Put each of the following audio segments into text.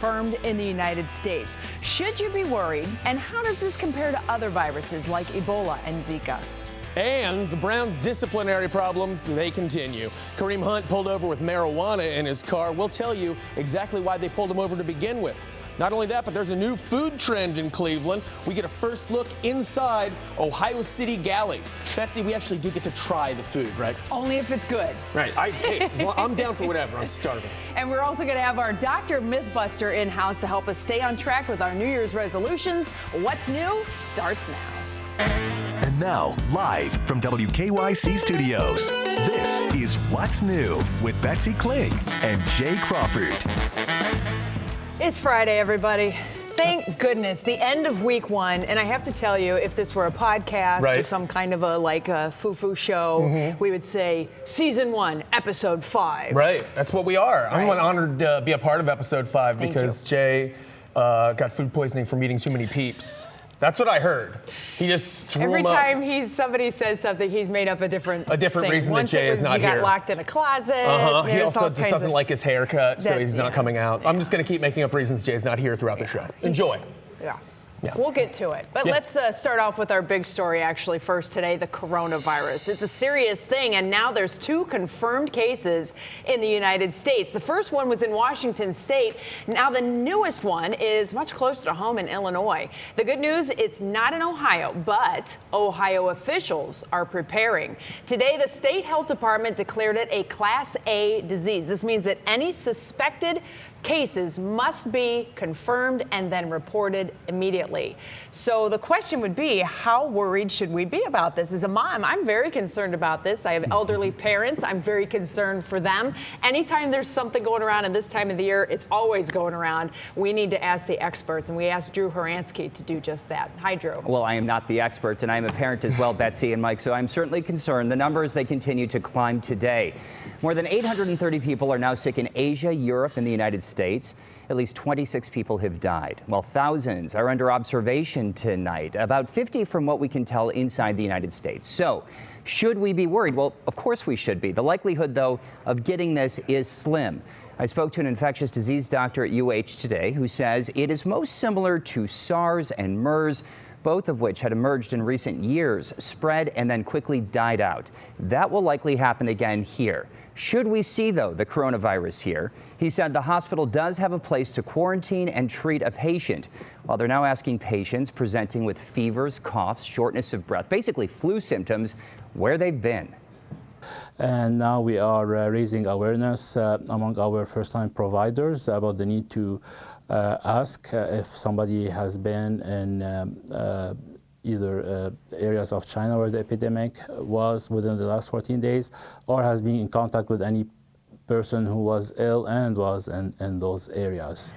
confirmed in the United States. Should you be worried? And how does this compare to other viruses like Ebola and Zika? And the Browns' disciplinary problems, they continue. Kareem Hunt pulled over with marijuana in his car. We'll tell you exactly why they pulled him over to begin with. Not only that, but there's a new food trend in Cleveland. We get a first look inside Ohio City Galley. Betsy, we actually do get to try the food, right? Only if it's good. Right. I'm down for whatever. I'm starving. And we're also going to have our Dr. Mythbuster in-house to help us stay on track with our New Year's resolutions. What's new starts now. And now, live from WKYC Studios, this is What's New with Betsy Kling and Jay Crawford. It's Friday, everybody. Thank goodness, the end of week one. And I have to tell you, if this were a podcast or some kind of a foo-foo show, we would say season 1, episode 5. Right, that's what we are. Right. I'm honored to be a part of episode 5 because Jay got food poisoning from eating too many Peeps. That's what I heard. He just threw Every them up. time somebody says something, he's made up a different thing. reason Once that Jay is not he here. got locked in a closet. He also just doesn't like his haircut, so he's not coming out. I'm just going to keep making up reasons Jay's not here throughout the show. Enjoy. Yeah. We'll get to it. But let's start off with our big story, actually, first today, the coronavirus. It's a serious thing, and now there's 2 confirmed cases in the United States. The first one was in Washington State. Now the newest one is much closer to home in Illinois. The good news, it's not in Ohio, but Ohio officials are preparing. Today, the state health department declared it a Class A disease. This means that any suspected cases must be confirmed and then reported immediately. So the question would be, how worried should we be about this? As a mom, I'm very concerned about this. I have elderly parents. I'm very concerned for them. Anytime there's something going around in this time of the year, it's always going around. We need to ask the experts, and we asked Drew Horansky to do just that. Hi, Drew. Well, I am not the expert, and I'm a parent as well, Betsy and Mike, so I'm certainly concerned. The numbers, they continue to climb today. More than 830 people are now sick in Asia, Europe, and the United States. At least 26 people have died, while thousands are under observation tonight, about 50 from what we can tell inside the United States. So, should we be worried? Well, of course we should be. The likelihood, though, of getting this is slim. I spoke to an infectious disease doctor at UH today who says it is most similar to SARS and MERS, both of which had emerged in recent years, spread, and then quickly died out. That will likely happen again here. Should we see, though, the coronavirus here? He said the hospital does have a place to quarantine and treat a patient, while they're now asking patients presenting with fevers, coughs, shortness of breath, basically flu symptoms, where they've been. And now we are raising awareness among our first-time providers about the need to ask if somebody has been in either areas of China where the epidemic was within the last 14 days, or has been in contact with any person who was ill and was in those areas.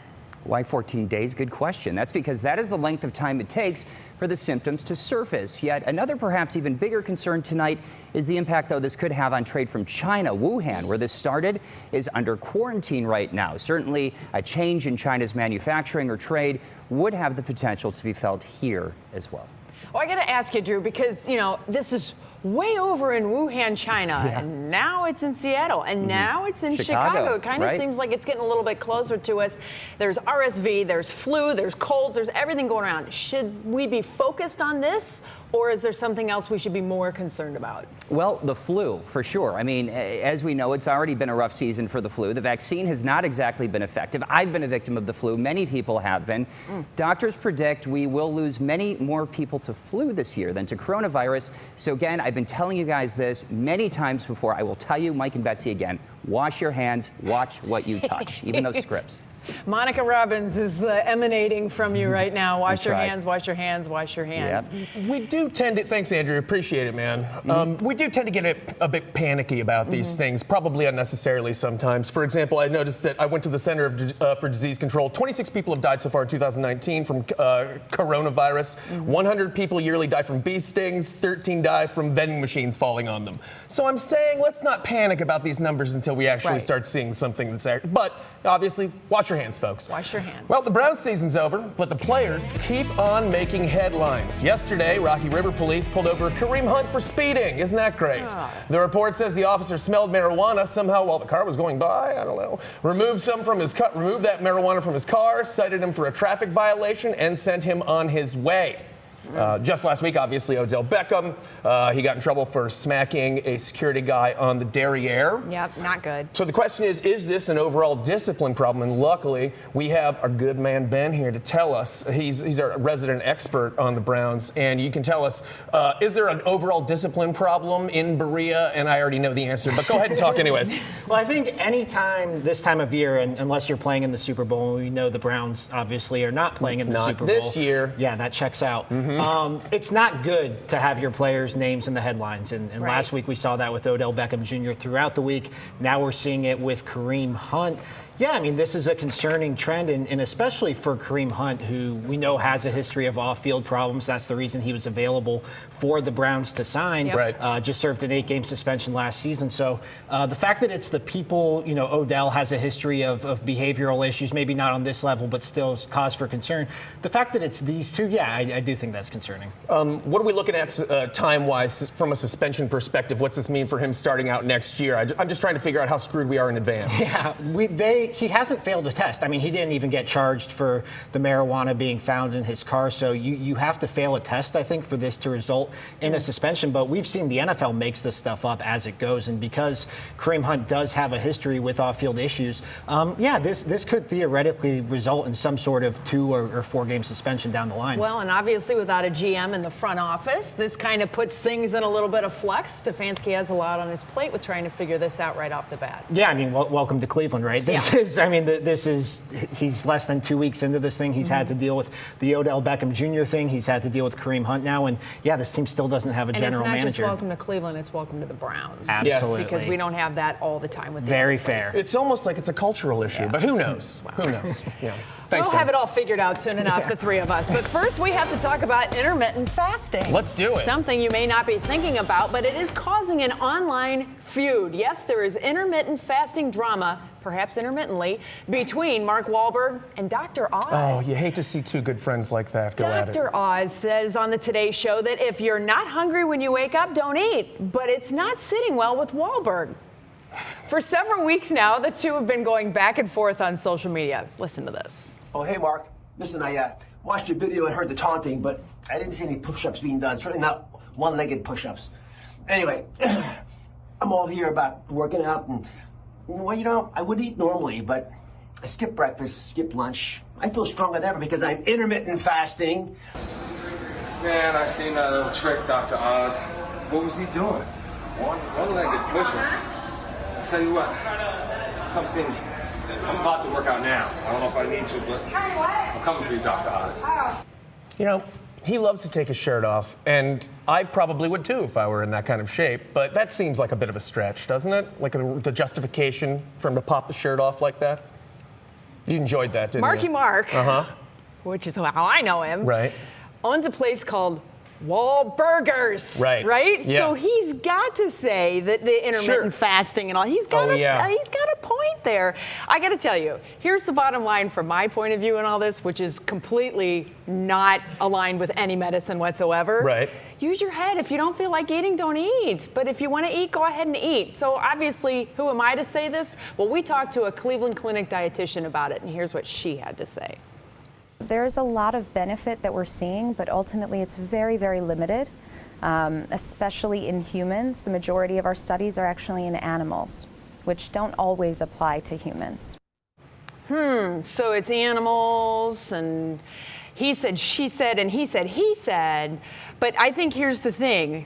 Why 14 days? Good question. That's because that is the length of time it takes for the symptoms to surface. Yet another perhaps even bigger concern tonight is the impact, though, this could have on trade from China. Wuhan, where this started, is under quarantine right now. Certainly a change in China's manufacturing or trade would have the potential to be felt here as well. Well, I got to ask you, Drew, because, this is way over in Wuhan, China, and now it's in Seattle, and now it's in Chicago. It kind of seems like it's getting a little bit closer to us. There's RSV, there's flu, there's colds, there's everything going around. Should we be focused on this, or is there something else we should be more concerned about? Well, the flu, for sure. I mean, as we know, it's already been a rough season for the flu. The vaccine has not exactly been effective. I've been a victim of the flu. Many people have been. Doctors predict we will lose many more people to flu this year than to coronavirus. So again, I've been telling you guys this many times before. I will tell you, Mike and Betsy, again, wash your hands, watch what you touch, even those scripts. Monica Robbins is emanating from you right now. Wash your hands, wash your hands, wash your hands. Yep. We do tend to, thanks Andrew, appreciate it, man. We do tend to get a bit panicky about these things, probably unnecessarily sometimes. For example, I noticed that I went to the Center for Disease Control. 26 people have died so far in 2019 from coronavirus. 100 people yearly die from bee stings, 13 die from vending machines falling on them. So I'm saying let's not panic about these numbers until we actually start seeing something that's, but obviously, wash your your hands, folks. Wash your hands. Well, the Browns season's over, but the players keep on making headlines. Yesterday, Rocky River police pulled over Kareem Hunt for speeding. Isn't that great? The report says the officer smelled marijuana somehow while the car was going by. I don't know. Removed that marijuana from his car, cited him for a traffic violation, and sent him on his way. Just last week, obviously, Odell Beckham, he got in trouble for smacking a security guy on the derriere. Yep, not good. So the question is this an overall discipline problem? And luckily, we have our good man Ben here to tell us. He's our resident expert on the Browns, and you can tell us, is there an overall discipline problem in Berea? And I already know the answer, but go ahead and talk anyways. Well, I think any time this time of year, and unless you're playing in the Super Bowl, and we know the Browns obviously are not playing in the Super Bowl. Not this year. Yeah, that checks out. It's not good to have your players' names in the headlines. And Right. last week we saw that with Odell Beckham Jr. throughout the week. Now we're seeing it with Kareem Hunt. Yeah, I mean, this is a concerning trend, and especially for Kareem Hunt, who we know has a history of off-field problems. That's the reason he was available for the Browns to sign. Yep. Right. Just served an 8-game suspension last season. So the fact that it's the people, Odell has a history of behavioral issues, maybe not on this level, but still cause for concern. The fact that it's these two, yeah, I do think that's concerning. What are we looking at time-wise from a suspension perspective? What's this mean for him starting out next year? I'm just trying to figure out how screwed we are in advance. Yeah, he hasn't failed a test. I mean, he didn't even get charged for the marijuana being found in his car. So you have to fail a test, I think, for this to result in a suspension. But we've seen the NFL makes this stuff up as it goes. And because Kareem Hunt does have a history with off-field issues, this could theoretically result in some sort of 2 or 4-game suspension down the line. Well, and obviously without a GM in the front office, this kind of puts things in a little bit of flux. Stefanski has a lot on his plate with trying to figure this out right off the bat. Yeah, I mean, welcome to Cleveland, right? He's less than 2 weeks into this thing. He's had to deal with the Odell Beckham Jr. thing. He's had to deal with Kareem Hunt now. And yeah, this team still doesn't have a general manager. And it's not manager. just welcome to Cleveland, it's welcome to the Browns. Absolutely. Because we don't have that all the time with the Very other places. fair. It's almost like it's a cultural issue, but who knows? Who knows? Yeah. Thanks, We'll have it all figured out soon enough, the three of us. But first, we have to talk about intermittent fasting. Let's do it. Something you may not be thinking about, but it is causing an online feud. Yes, there is intermittent fasting drama, perhaps intermittently, between Mark Wahlberg and Dr. Oz. Oh, you hate to see two good friends like that go at it. Dr. Oz says on the Today Show that if you're not hungry when you wake up, don't eat. But it's not sitting well with Wahlberg. For several weeks now, the two have been going back and forth on social media. Listen to this. Oh, hey, Mark. Listen, I watched your video and heard the taunting, but I didn't see any push-ups being done. Certainly not one-legged push-ups. Anyway, I'm all here about working out, and, well, I would eat normally, but I skipped breakfast, skipped lunch. I feel stronger than ever because I'm intermittent fasting. Man, I seen that little trick, Dr. Oz. What was he doing? One-legged push-up. I'll tell you what, come see me. I'm about to work out now. I don't know if I need to, but I'm coming for you, Dr. Oz. He loves to take his shirt off, and I probably would too if I were in that kind of shape, but that seems like a bit of a stretch, doesn't it? Like the justification for him to pop the shirt off like that? You enjoyed that, didn't Marky you? Mark, which is how I know him, Right. owns a place called Wahlburgers. Right. Yeah. So he's got to say that the intermittent fasting and all, he's got a point there. I got to tell you, here's the bottom line from my point of view in all this, which is completely not aligned with any medicine whatsoever. Right. Use your head. If you don't feel like eating, don't eat. But if you want to eat, go ahead and eat. So obviously, who am I to say this? Well, we talked to a Cleveland Clinic dietitian about it, and here's what she had to say. There's a lot of benefit that we're seeing, but ultimately it's very, very limited, especially in humans. The majority of our studies are actually in animals, which don't always apply to humans. So it's animals, and he said, she said, and he said. But I think here's the thing.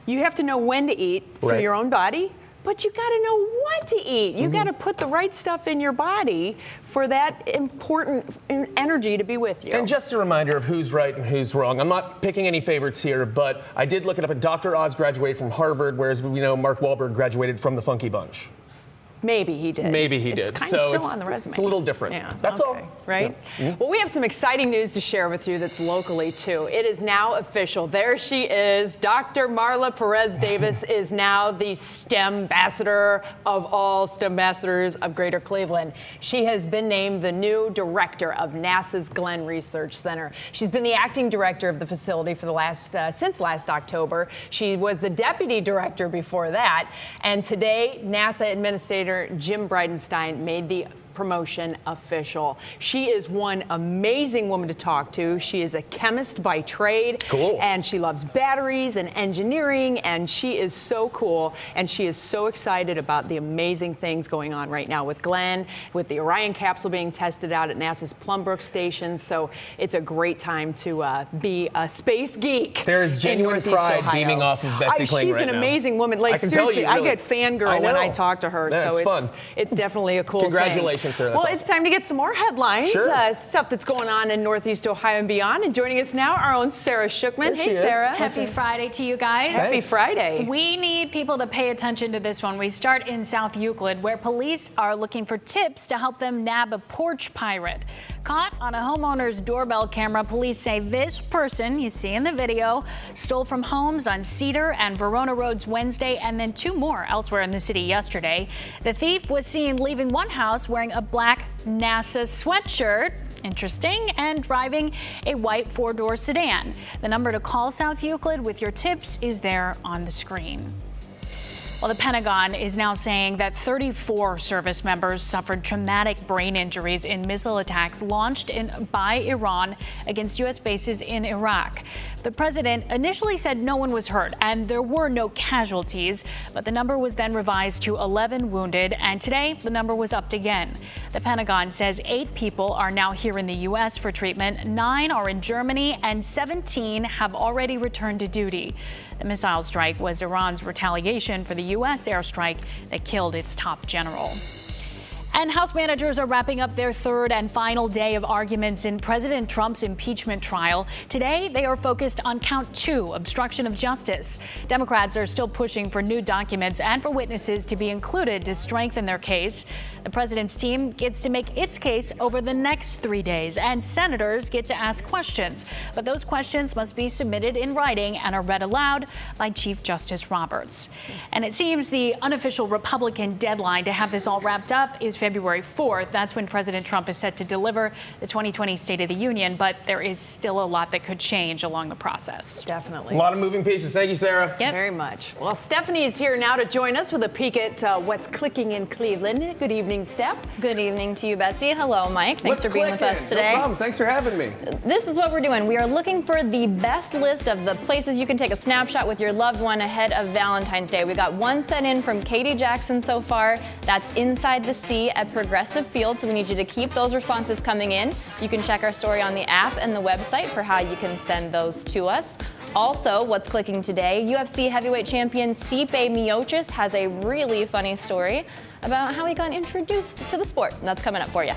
You have to know when to eat for your own body. But you got to know what to eat. You got to put the right stuff in your body for that important energy to be with you. And just a reminder of who's right and who's wrong. I'm not picking any favorites here, but I did look it up. And Dr. Oz graduated from Harvard, whereas we know Mark Wahlberg graduated from the Funky Bunch. Maybe he did. Maybe he did. It's So still on the resume. it's a little different. Yeah, That's all. Right? Yeah. Well, we have some exciting news to share with you that's locally, too. It is now official. There she is. Dr. Marla Perez Davis is now the STEM ambassador of all STEM ambassadors of Greater Cleveland. She has been named the new director of NASA's Glenn Research Center. She's been the acting director of the facility for the since last October. She was the deputy director before that. And today, NASA Administrator Jim Bridenstine made the promotion official. She is one amazing woman to talk to. She is a chemist by trade. Cool. And she loves batteries and engineering, and she is so cool. And she is so excited about the amazing things going on right now with Glenn, with the Orion capsule being tested out at NASA's Plumbrook station. So it's a great time to be a space geek. There is genuine in Northeast pride Ohio. beaming off of Betsy Kling She's right an now. amazing woman. Like, I can tell seriously, you, really. I get fangirl I when I know. talk to her. Yeah, so it's fun. It's definitely a cool thing. Congratulations, sir. That's well, awesome. it's time to get some more headlines, Sure. Stuff that's going on in Northeast Ohio and beyond. And joining us now, our own Sarah Shookman. There Hey, she is. Sarah. Happy Friday to you guys. Happy Thanks. Friday. We need people to pay attention to this one. We start in South Euclid, where police are looking for tips to help them nab a porch pirate. Caught on a homeowner's doorbell camera, police say this person you see in the video stole from homes on Cedar and Verona Roads Wednesday, and then 2 more elsewhere in the city yesterday. The thief was seen leaving one house wearing a black NASA sweatshirt, interesting, and driving a white 4-door sedan. The number to call South Euclid with your tips is there on the screen. Well, the Pentagon is now saying that 34 service members suffered traumatic brain injuries in missile attacks launched by Iran against U.S. bases in Iraq. The president initially said no one was hurt and there were no casualties, but the number was then revised to 11 wounded, and today the number was upped again. The Pentagon says 8 people are now here in the U.S. for treatment, 9 are in Germany, and 17 have already returned to duty. The missile strike was Iran's retaliation for the U.S. airstrike that killed its top general. And House managers are wrapping up their 3rd and final day of arguments in President Trump's impeachment trial. Today, they are focused on count 2, obstruction of justice. Democrats are still pushing for new documents and for witnesses to be included to strengthen their case. The president's team gets to make its case over the next 3 days, and senators get to ask questions. But those questions must be submitted in writing and are read aloud by Chief Justice Roberts. And it seems the unofficial Republican deadline to have this all wrapped up is February 4th. That's when President Trump is set to deliver the 2020 State of the Union, but there is still a lot that could change along the process. Definitely. A lot of moving pieces. Thank you, Sarah. Yep. Very much. Well, Stephanie is here now to join us with a peek at what's clicking in Cleveland. Good evening, Steph. Good evening to you, Betsy. Hello, Mike. Thanks Let's for being with click us in. today. No problem. Thanks for having me. This is what we're doing. We are looking for the best list of the places you can take a snapshot with your loved one ahead of Valentine's Day. We got one sent in from Katie Jackson so far. That's Inside the Sea at Progressive Field, so we need you to keep those responses coming in. You can check our story on the app and the website for how you can send those to us. Also, what's clicking today, UFC heavyweight champion Stipe Miocic has a really funny story about how he got introduced to the sport. And that's coming up for you.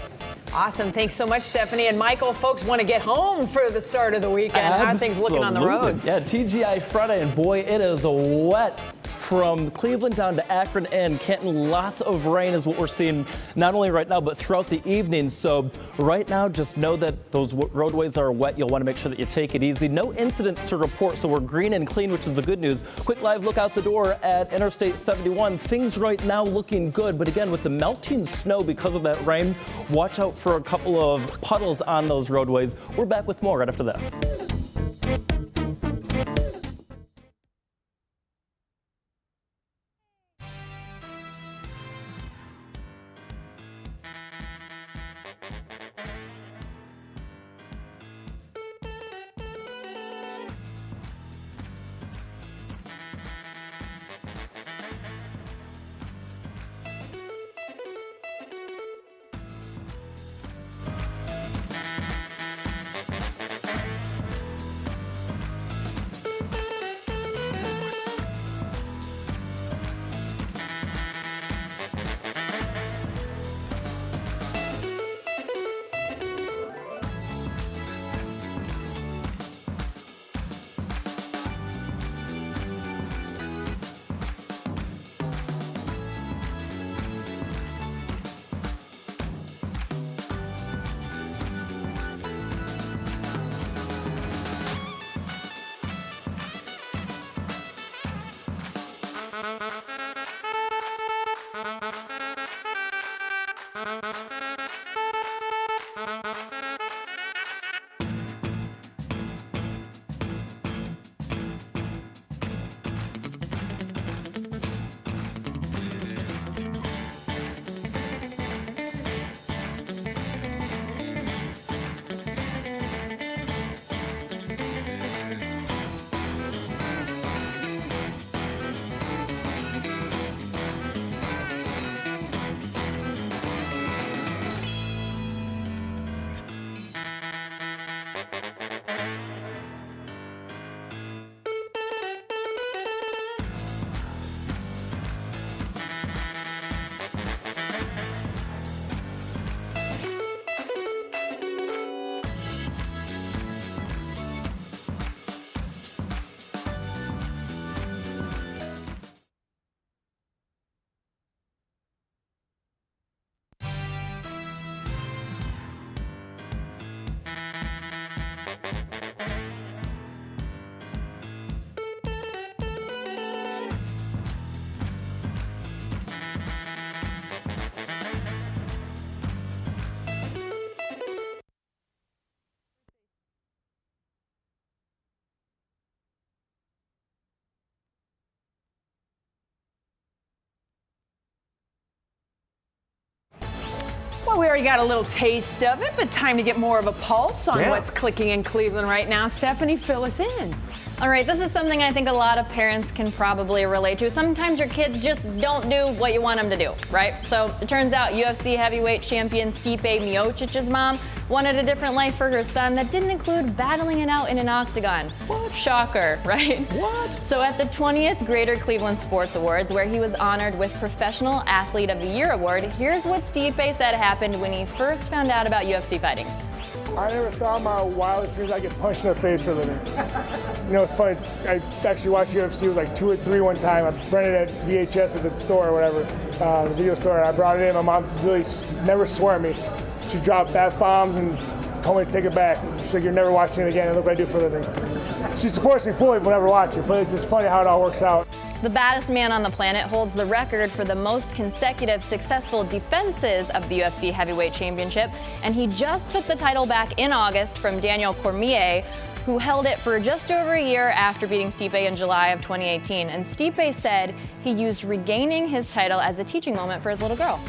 Awesome. Thanks so much, Stephanie. And Michael, folks want to get home for the start of the weekend. How are things looking on the roads? Yeah, TGI Friday, and boy, it is wet from Cleveland down to Akron and Canton. Lots of rain is what we're seeing, not only right now, but throughout the evening. So right now, just know that those roadways are wet. You'll want to make sure that you take it easy. No incidents to report, so we're green and clean, which is the good news. Quick live look out the door at Interstate 71. Things right now looking good, but again, with the melting snow because of that rain, watch out for a couple of puddles on those roadways. We're back with more right after this. already got a little taste of it, but time to get more of a pulse on what's clicking in Cleveland right now. Stephanie, fill us in. All right, this is something I think a lot of parents can probably relate to. Sometimes your kids just don't do what you want them to do, right? So it turns out UFC heavyweight champion Stipe Miocic's mom wanted a different life for her son that didn't include battling it out in an octagon. What? Shocker, right? What? So at the 20th Greater Cleveland Sports Awards, where he was honored with Professional Athlete of the Year award, here's what Stipe said happened when he first found out about UFC fighting. I never thought in my wildest dreams I'd get punched in the face for a living. You know, it's funny, I actually watched UFC, it was like 2 or 3 one time. I rented it at VHS at the store or whatever, the video store. I brought it in, my mom really never swore at me. She dropped bath bombs and told me to take it back. She's like, you're never watching it again, and look what I do for a living. She supports me fully, but will never watch it, but it's just funny how it all works out. The baddest man on the planet holds the record for the most consecutive successful defenses of the UFC Heavyweight Championship, and he just took the title back in August from Daniel Cormier, who held it for just over a year after beating Stipe in July of 2018. And Stipe said he used regaining his title as a teaching moment for his little girl.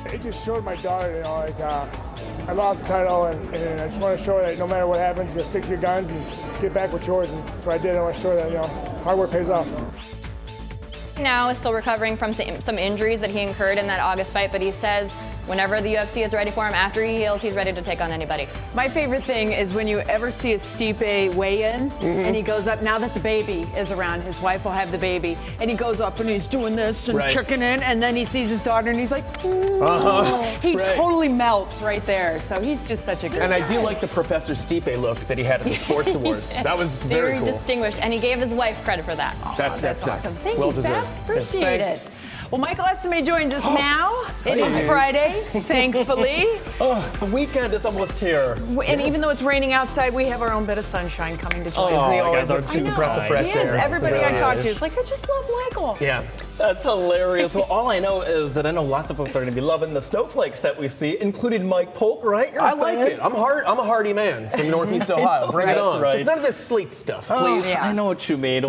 It just showed my daughter, you know, like I lost the title, and I just want to show her that no matter what happens, you just stick to your guns and get back what's yours. And that's what I did. I want to show her that, you know, hard work pays off. Now is still recovering from some injuries that he incurred in that August fight, but he says whenever the UFC is ready for him, after he heals, he's ready to take on anybody. My favorite thing is when you ever see a Stipe weigh-in, and he goes up, now that the baby is around, his wife will have the baby, and he goes up and he's doing this and checking in, and then he sees his daughter and he's like, he totally melts right there. So he's just such a good guy. I do like the Professor Stipe look that he had at the Sports Awards. That was very cool. Distinguished, and he gave his wife credit for that. That's nice. Awesome. Thank well you, deserved. Beth. Appreciate it. Well, Michael Estime joins us now. It is Hey. Friday, thankfully. The weekend is almost here. And even though it's raining outside, we have our own bit of sunshine coming to join us. Isn't he you always guys are just a breath of fresh He is. air? Everybody Really I talk to is. is like, I just love Michael. Yeah. That's hilarious. Well, all I know is that I know lots of folks are going to be loving the snowflakes that we see, including Mike Polk, right? You're a I like fan? it. I'm a hardy man from Northeast Ohio. Bring it on. right. Just none of this sleet stuff, please. I know what you mean.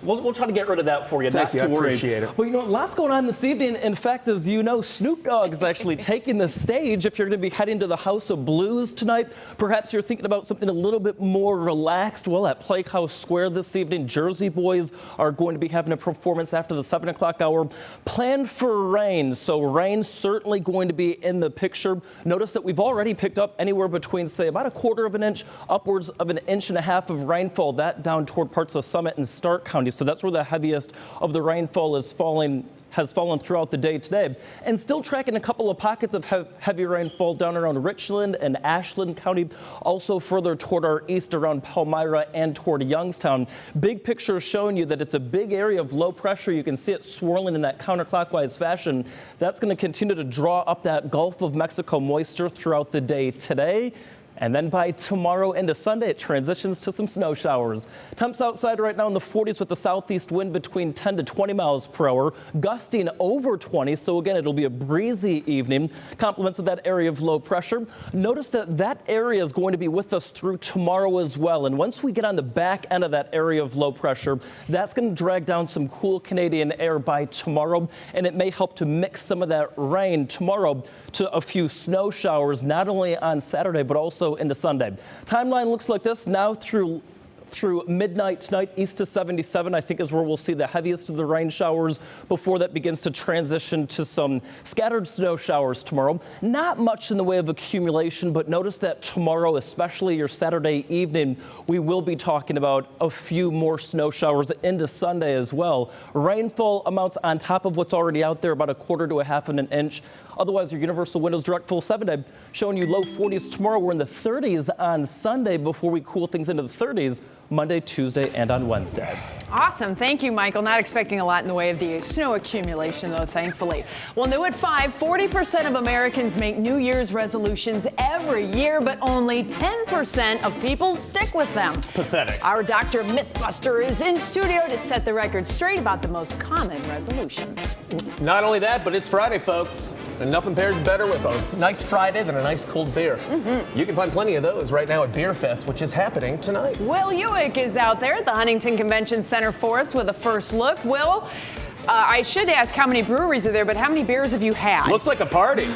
We'll try to get rid of that for you. Thank you. Not to I worry. appreciate it. But you know, lots going on this evening. In fact, as you know, Snoop Dogg is actually taking the stage. If you're going to be heading to the House of Blues tonight, perhaps you're thinking about something a little bit more relaxed. Well, at Playhouse Square this evening, Jersey Boys are going to be having a performance after the 7 o'clock hour. Planned for rain, so rain certainly going to be in the picture. Notice that we've already picked up anywhere between, say, about a 1/4 of an inch, upwards of 1.5 inches of rainfall, that down toward parts of Summit and Stark County. So that's where the heaviest of the rainfall is falling. Has fallen throughout the day today, and still tracking a couple of pockets of heavy rainfall down around Richland and Ashland County, also further toward our east around Palmyra and toward Youngstown. Big picture showing you that it's a big area of low pressure. You can see it swirling in that counterclockwise fashion. That's going to continue to draw up that Gulf of Mexico moisture throughout the day today. And then by tomorrow into Sunday, it transitions to some snow showers. Temps outside right now in the 40s with a southeast wind between 10 to 20 miles per hour, gusting over 20. So again, it'll be a breezy evening. Compliments of that area of low pressure. Notice that that area is going to be with us through tomorrow as well. And once we get on the back end of that area of low pressure, that's going to drag down some cool Canadian air by tomorrow. And it may help to mix some of that rain tomorrow to a few snow showers, not only on Saturday, but also into Sunday. Timeline looks like this now through midnight tonight. East to 77, I think, is where we'll see the heaviest of the rain showers before that begins to transition to some scattered snow showers tomorrow. Not much in the way of accumulation, but notice that tomorrow, especially your Saturday evening, we will be talking about a few more snow showers into Sunday as well. Rainfall amounts on top of what's already out there, about 1/4 to 1/2 of an inch. Otherwise, your Universal Windows Direct full 7-day showing you low 40s tomorrow. We're in the 30s on Sunday before we cool things into the 30s Monday, Tuesday, and on Wednesday. Awesome. Thank you, Michael. Not expecting a lot in the way of the snow accumulation, though, thankfully. Well, new at 5, 40% of Americans make New Year's resolutions every year, but only 10% of people stick with them. Pathetic. Our Dr. Mythbuster is in studio to set the record straight about the most common resolutions. Not only that, but it's Friday, folks. And nothing pairs better with a nice Friday than a nice cold beer. You can find plenty of those right now at Beer Fest, which is happening tonight. Will Ewick is out there at the Huntington Convention Center for us with a first look. Will, I should ask how many breweries are there, but how many beers have you had? Looks like a party.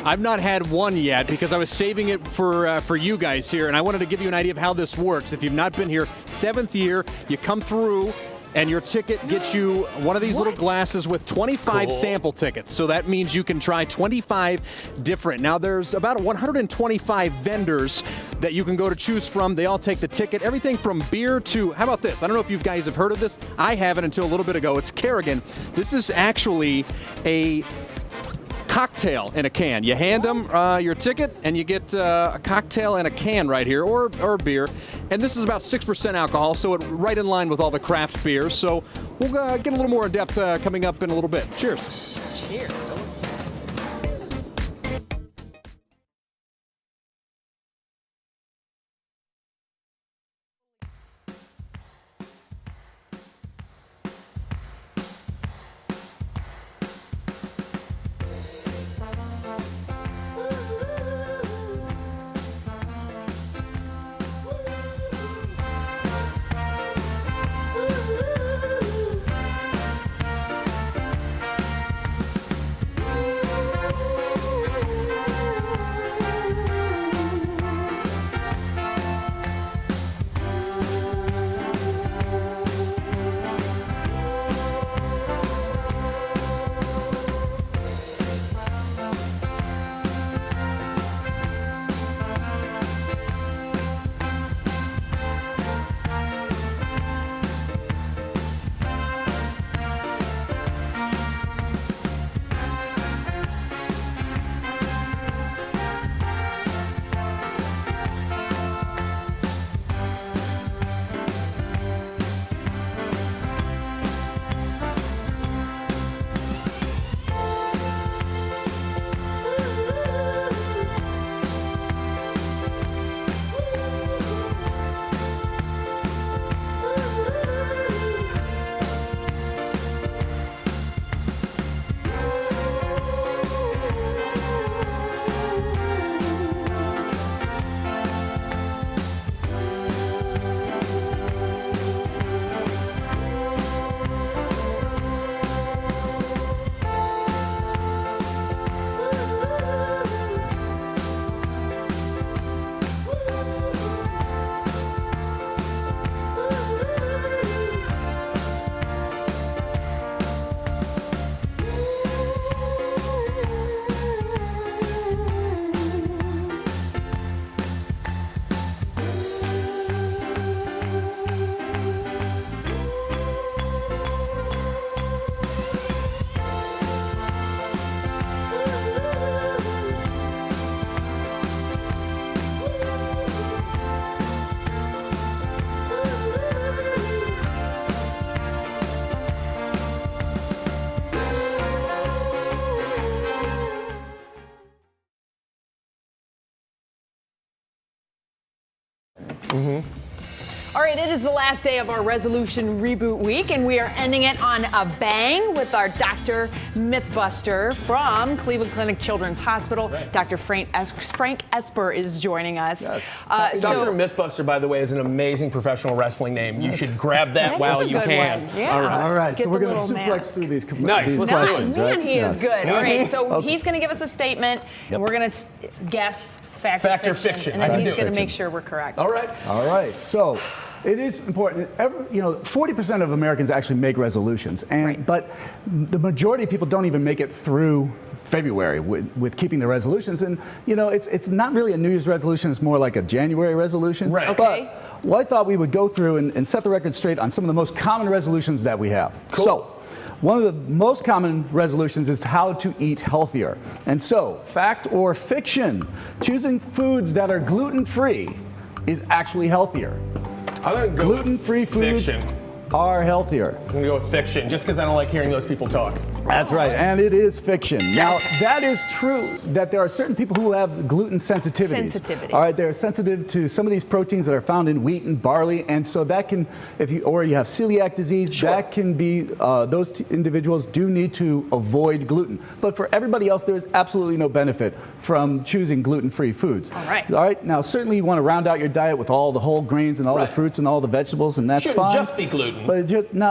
I've not had one yet because I was saving it for you guys here, and I wanted to give you an idea of how this works. If you've not been here, 7th year, you come through, and your ticket gets you one of these little glasses with 25 sample tickets. So that means you can try 25 different. Now there's about 125 vendors that you can go to choose from. They all take the ticket. Everything from beer to, how about this? I don't know if you guys have heard of this. I haven't until a little bit ago. It's Kerrigan. This is actually a cocktail in a can. You hand them your ticket, and you get a cocktail in a can right here, or beer. And this is about 6% alcohol, so it's right in line with all the craft beers. So we'll get a little more in depth coming up in a little bit. Cheers. Cheers. All right, it is the last day of our Resolution Reboot Week, and we are ending it on a bang with our Dr. Mythbuster from Cleveland Clinic Children's Hospital. Right. Dr. Frank Esper is joining us. Yes. Dr. Mythbuster, by the way, is an amazing professional wrestling name. You should grab that while you can. Yeah. All right. Get so we're going to suplex mask through these Nice. Let's do it. Man, he is good. All right, so Okay. he's going to give us a statement, and we're going to guess fact or fiction. And then he's going to make sure we're correct. All right. All right. So it is important. 40% of Americans actually make resolutions, but the majority of people don't even make it through February with keeping the resolutions. And it's not really a New Year's resolution. It's more like a January resolution. Right. Okay. But I thought we would go through and set the record straight on some of the most common resolutions that we have. Cool. So, one of the most common resolutions is how to eat healthier. And so, fact or fiction, choosing foods that are gluten-free is actually healthier. I'm going to go Gluten-free with foods fiction. are healthier. I'm going to go with fiction, just because I don't like hearing those people talk. That's right, and it is fiction. Now, that is true that there are certain people who have gluten sensitivities. All right, they're sensitive to some of these proteins that are found in wheat and barley, and so that can, or you have celiac disease, that can be, those individuals do need to avoid gluten. But for everybody else, there is absolutely no benefit from choosing gluten-free foods. All right. All right, now certainly you want to round out your diet with all the whole grains and all the fruits and all the vegetables, and that's Shouldn't fine. just be gluten. But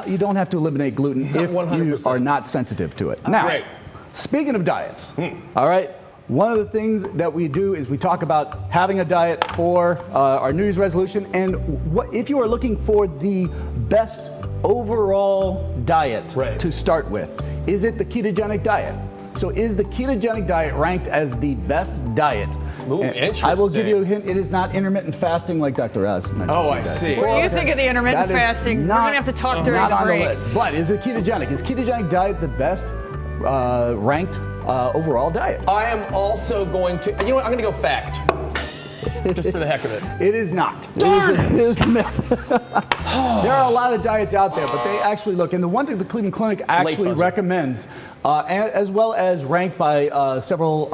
you don't have to eliminate gluten if 100%. you are not sensitive to it. Now, speaking of diets, all right, One of the things that we do is we talk about having a diet for our New Year's resolution, and if you are looking for the best overall diet to start with, is it the ketogenic diet? So is the ketogenic diet ranked as the best diet? Ooh, interesting. I will give you a hint. It is not intermittent fasting like Dr. Oz mentioned. Oh, I see. What do you think of the intermittent fasting? We're going to have to talk during the break. Not on the list. But is it ketogenic? Is ketogenic diet the best ranked overall diet? I am also going to, you know what, I'm going to go fact. Just for the heck of it. It is not. Darn it is there are a lot of diets out there, but they actually look, and the one thing the Cleveland Clinic actually recommends, as well as ranked by several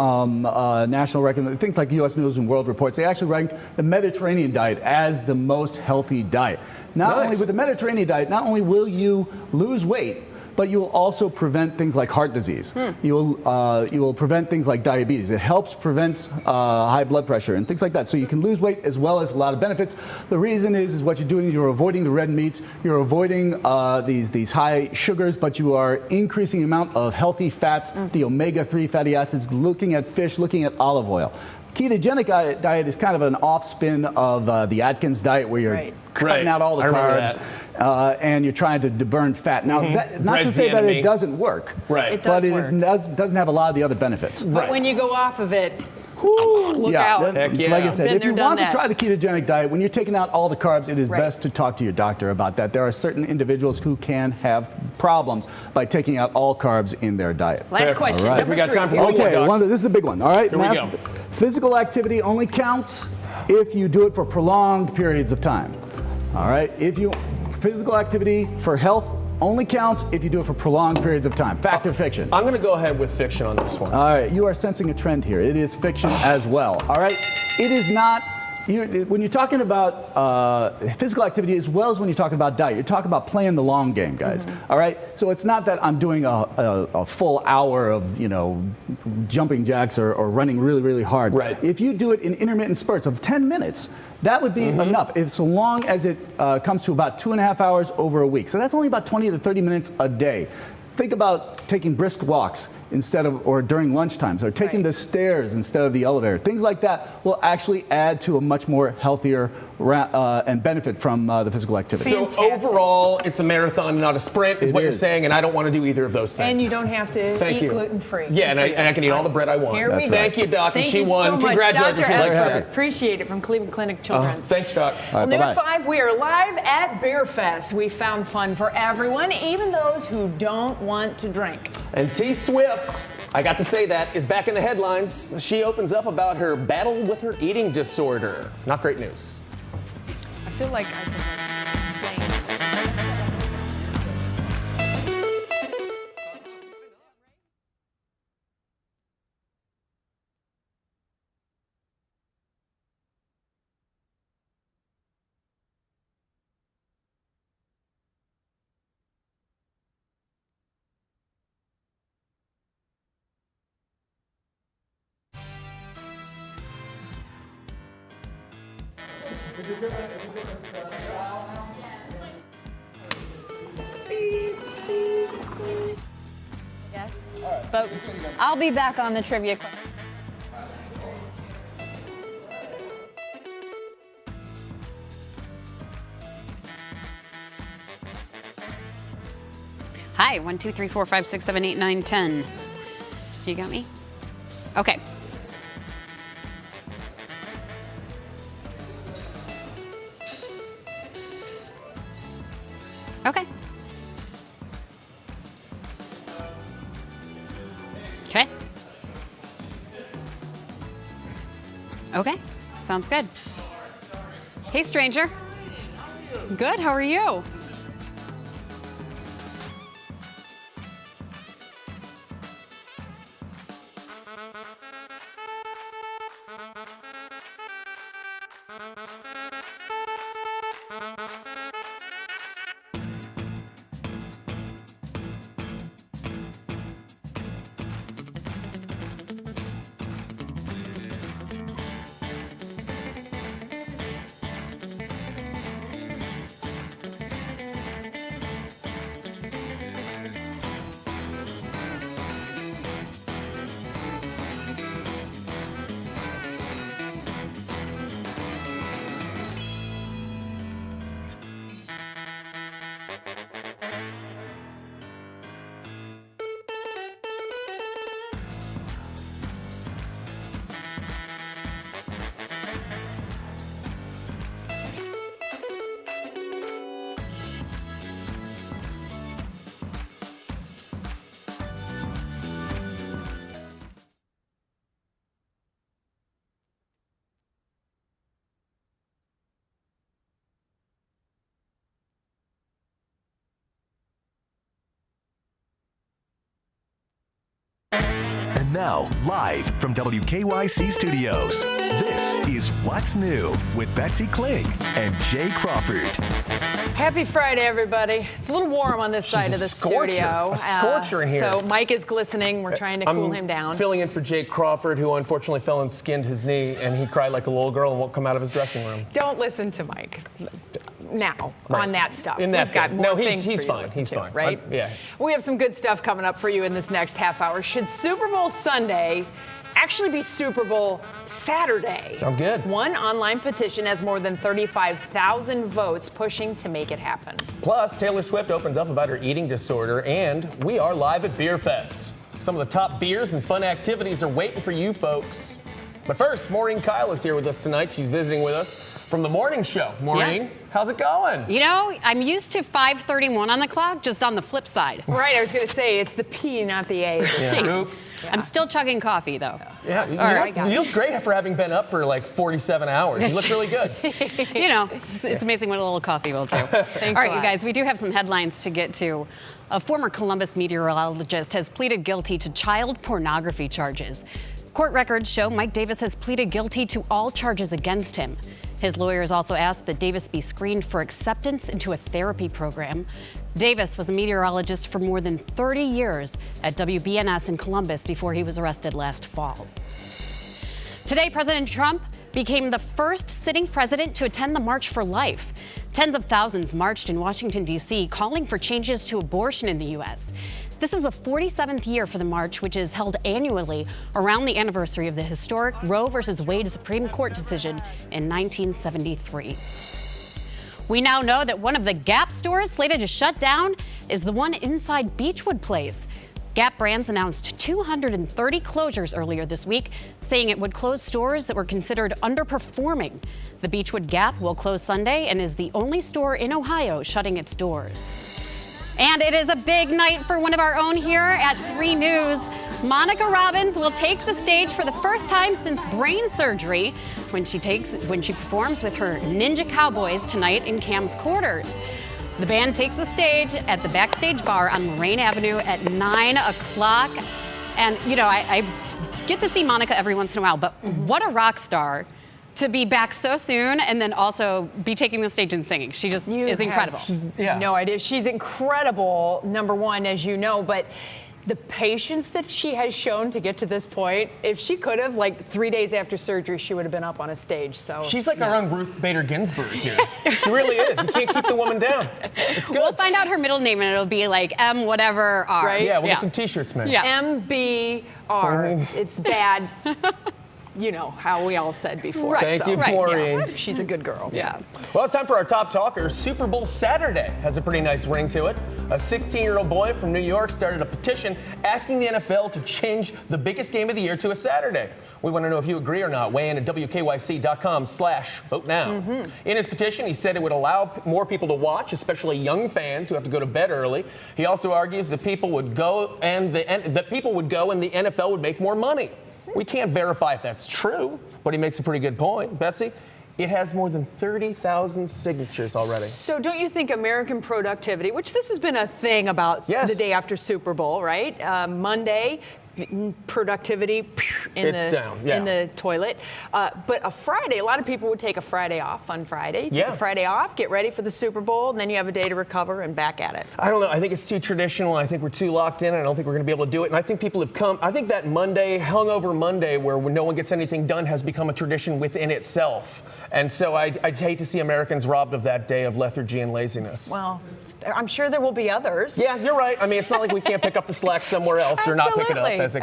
national things like U.S. News and World Reports, they actually rank the Mediterranean diet as the most healthy diet. Not only with the Mediterranean diet, not only will you lose weight, but you will also prevent things like heart disease. You will prevent things like diabetes. It helps prevent high blood pressure and things like that. So you can lose weight as well as a lot of benefits. The reason is what you're doing is you're avoiding the red meats, you're avoiding these high sugars, but you are increasing the amount of healthy fats, the omega-3 fatty acids, looking at fish, looking at olive oil. Ketogenic diet is kind of an off-spin of the Atkins diet, where you're cutting out all the carbs and you're trying to burn fat. Now, not to say that it doesn't work, It but does it doesn't have a lot of the other benefits. But when you go off of it, look out. Like I said, if you want to try the ketogenic diet, when you're taking out all the carbs, it is best to talk to your doctor about that. There are certain individuals who can have problems by taking out all carbs in their diet. Last question. All right. We got time for one more, Doc. This is a big one. All right. Here we go. Physical activity only counts if you do it for prolonged periods of time. All right. Physical activity for health only counts if you do it for prolonged periods of time. Fact or fiction? I'm going to go ahead with fiction on this one. All right. You are sensing a trend here. It is fiction as well. All right. It is not. When you're talking about physical activity as well as when you're talking about diet, you're talking about playing the long game, guys. All right. So it's not that I'm doing a full hour of jumping jacks or running really, really hard. Right. If you do it in intermittent spurts of 10 minutes, that would be enough, so long as it comes to about 2.5 hours over a week. So that's only about 20 to 30 minutes a day. Think about taking brisk walks or during lunchtimes, or taking the stairs instead of the elevator. Things like that will actually add to a much more healthier and benefit from the physical activity. So overall, it's a marathon, not a sprint, is what you're saying, and I don't want to do either of those things. And you don't have to eat gluten-free. Yeah, and I can eat all the bread I want. Here we go. Thank you, Doc, and she won. So Congratulations. Dr. She likes Esther. that. Appreciate it, from Cleveland Clinic Children's. Thanks, Doc. Well, noon at 5, we are live at Beer Fest. We found fun for everyone, even those who don't want to drink. And T Swift, I got to say that, is back in the headlines. She opens up about her battle with her eating disorder. Not great news. I feel like I could Yes. But I'll be back on the trivia question. Hi, 1, 2, 3, 4, 5, 6, 7, 8, 9, 10. You got me? Okay. Okay. Okay. Okay. Sounds good. Hey, stranger. Good. How are you? And now, live from WKYC Studios, this is What's New with Betsy Kling and Jay Crawford. Happy Friday, everybody. It's a little warm on this side of the studio. A scorcher in here. So Mike is glistening. We're trying to cool him down. Filling in for Jake Crawford, who unfortunately fell and skinned his knee, and he cried like a little girl and won't come out of his dressing room. Don't listen to Mike now Right. on that stuff. In that We've got thing. more No, things he's for you to fine. listen He's to, fine. right? Yeah. We have some good stuff coming up for you in this next half hour. Should Super Bowl Sunday actually be Super Bowl Saturday? Sounds good. One online petition has more than 35,000 votes pushing to make it happen. Plus, Taylor Swift opens up about her eating disorder, and we are live at Beer Fest. Some of the top beers and fun activities are waiting for you folks. But first, Maureen Kyle is here with us tonight. She's visiting with us from the morning show. Maureen, how's it going? You know, I'm used to 5:31 on the clock, just on the flip side. Right, I was going to say, it's the P, not the A. Oops. I'm still chugging coffee, though. Yeah, you look great for having been up for like 47 hours. You look really good. You know, it's amazing what a little coffee will do. All right, you guys, we do have some headlines to get to. A former Columbus meteorologist has pleaded guilty to child pornography charges. Court records show Mike Davis has pleaded guilty to all charges against him. His lawyers also asked that Davis be screened for acceptance into a therapy program. Davis was a meteorologist for more than 30 years at WBNS in Columbus before he was arrested last fall. Today, President Trump became the first sitting president to attend the March for Life. Tens of thousands marched in Washington, D.C., calling for changes to abortion in the U.S. This is the 47th year for the march, which is held annually around the anniversary of the historic Roe v. Wade Supreme Court decision in 1973. We now know that one of the Gap stores slated to shut down is the one inside Beechwood Place. Gap Brands announced 230 closures earlier this week, saying it would close stores that were considered underperforming. The Beechwood Gap will close Sunday and is the only store in Ohio shutting its doors. And it is a big night for one of our own here at 3 News. Monica Robbins will take the stage for the first time since brain surgery when she performs with her Ninja Cowboys tonight in Cam's Quarters. The band takes the stage at the Backstage Bar on Lorraine Avenue at 9 o'clock. And, you know, I get to see Monica every once in a while, but what a rock star to be back so soon and then also be taking the stage and singing. She just is incredible. No idea. She's incredible, number one, as you know, but the patience that she has shown to get to this point, if she could have, like 3 days after surgery, she would have been up on a stage. So she's like our own Ruth Bader Ginsburg here. She really is. You can't keep the woman down. It's good. We'll find out her middle name and it'll be like M whatever R. Right? Yeah, we'll get some t-shirts made. Yeah. MBR. It's bad. You know how we all said before. Right. Thank you, Maureen. Yeah. She's a good girl. Yeah. Well, it's time for our top talker. Super Bowl Saturday has a pretty nice ring to it. A 16-year-old boy from New York started a petition asking the NFL to change the biggest game of the year to a Saturday. We want to know if you agree or not. Weigh in at WKYC.com/vote now. In his petition, he said it would allow more people to watch, especially young fans who have to go to bed early. He also argues that people would go and the NFL would make more money. We can't verify if that's true, but he makes a pretty good point. Betsy, it has more than 30,000 signatures already. So don't you think American productivity, which this has been a thing about the day after Super Bowl, right? Monday, productivity in the toilet. But a Friday, a lot of people would take a Friday off on Friday. You take a Friday off, get ready for the Super Bowl, and then you have a day to recover and back at it. I don't know. I think it's too traditional. I think we're too locked in. I don't think we're going to be able to do it. And I think people have come. I think that Monday, hungover Monday, where no one gets anything done, has become a tradition within itself. And so I'd hate to see Americans robbed of that day of lethargy and laziness. Well, I'm sure there will be others. Yeah, you're right. I mean, it's not like we can't pick up the slack somewhere else or not pick it up as it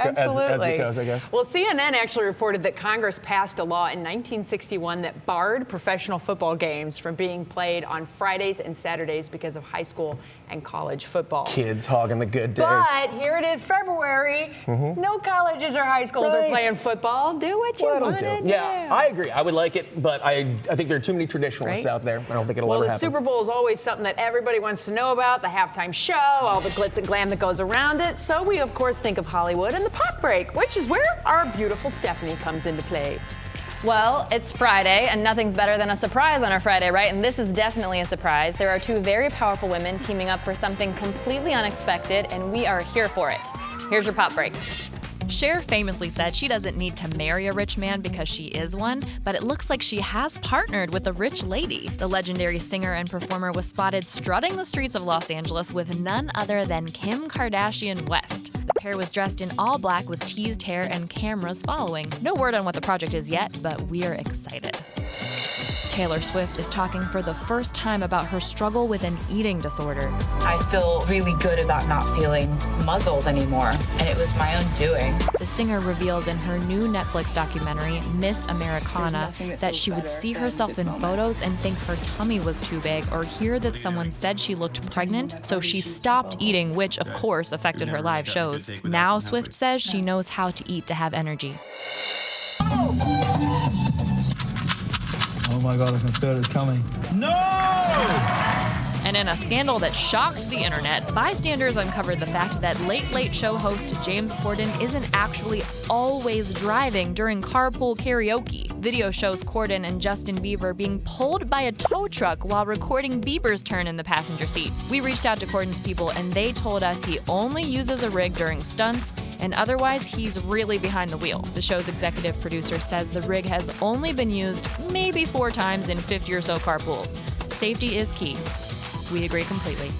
goes, I guess. Well, CNN actually reported that Congress passed a law in 1961 that barred professional football games from being played on Fridays and Saturdays because of high school and college football. Kids hogging the good days. But here it is, February. No colleges or high schools are playing football. Do what you want to do. Yeah, I agree. I would like it, but I think there are too many traditionalists out there. I don't think it'll ever happen. Well, the Super Bowl is always something that everybody wants to know about, the halftime show, all the glitz and glam that goes around it. So we, of course, think of Hollywood and the pop break, which is where our beautiful Stephanie comes into play. Well, it's Friday, and nothing's better than a surprise on a Friday, right? And this is definitely a surprise. There are two very powerful women teaming up for something completely unexpected, and we are here for it. Here's your pop break. Cher famously said she doesn't need to marry a rich man because she is one, but it looks like she has partnered with a rich lady. The legendary singer and performer was spotted strutting the streets of Los Angeles with none other than Kim Kardashian West. The pair was dressed in all black with teased hair and cameras following. No word on what the project is yet, but we're excited. Taylor Swift is talking for the first time about her struggle with an eating disorder. I feel really good about not feeling muzzled anymore, and it was my own doing. The singer reveals in her new Netflix documentary, Miss Americana, that she would see herself in photos and think her tummy was too big, or hear that someone said she looked pregnant, so she stopped eating, which of course affected her live shows. Now Swift says she knows how to eat to have energy. Oh my God, I can feel it coming. No! And in a scandal that shocked the internet, bystanders uncovered the fact that Late Late Show host James Corden isn't actually always driving during carpool karaoke. Video shows Corden and Justin Bieber being pulled by a tow truck while recording Bieber's turn in the passenger seat. We reached out to Corden's people and they told us he only uses a rig during stunts, and otherwise he's really behind the wheel. The show's executive producer says the rig has only been used maybe 4 times in 50 or so carpools. Safety is key. We agree completely.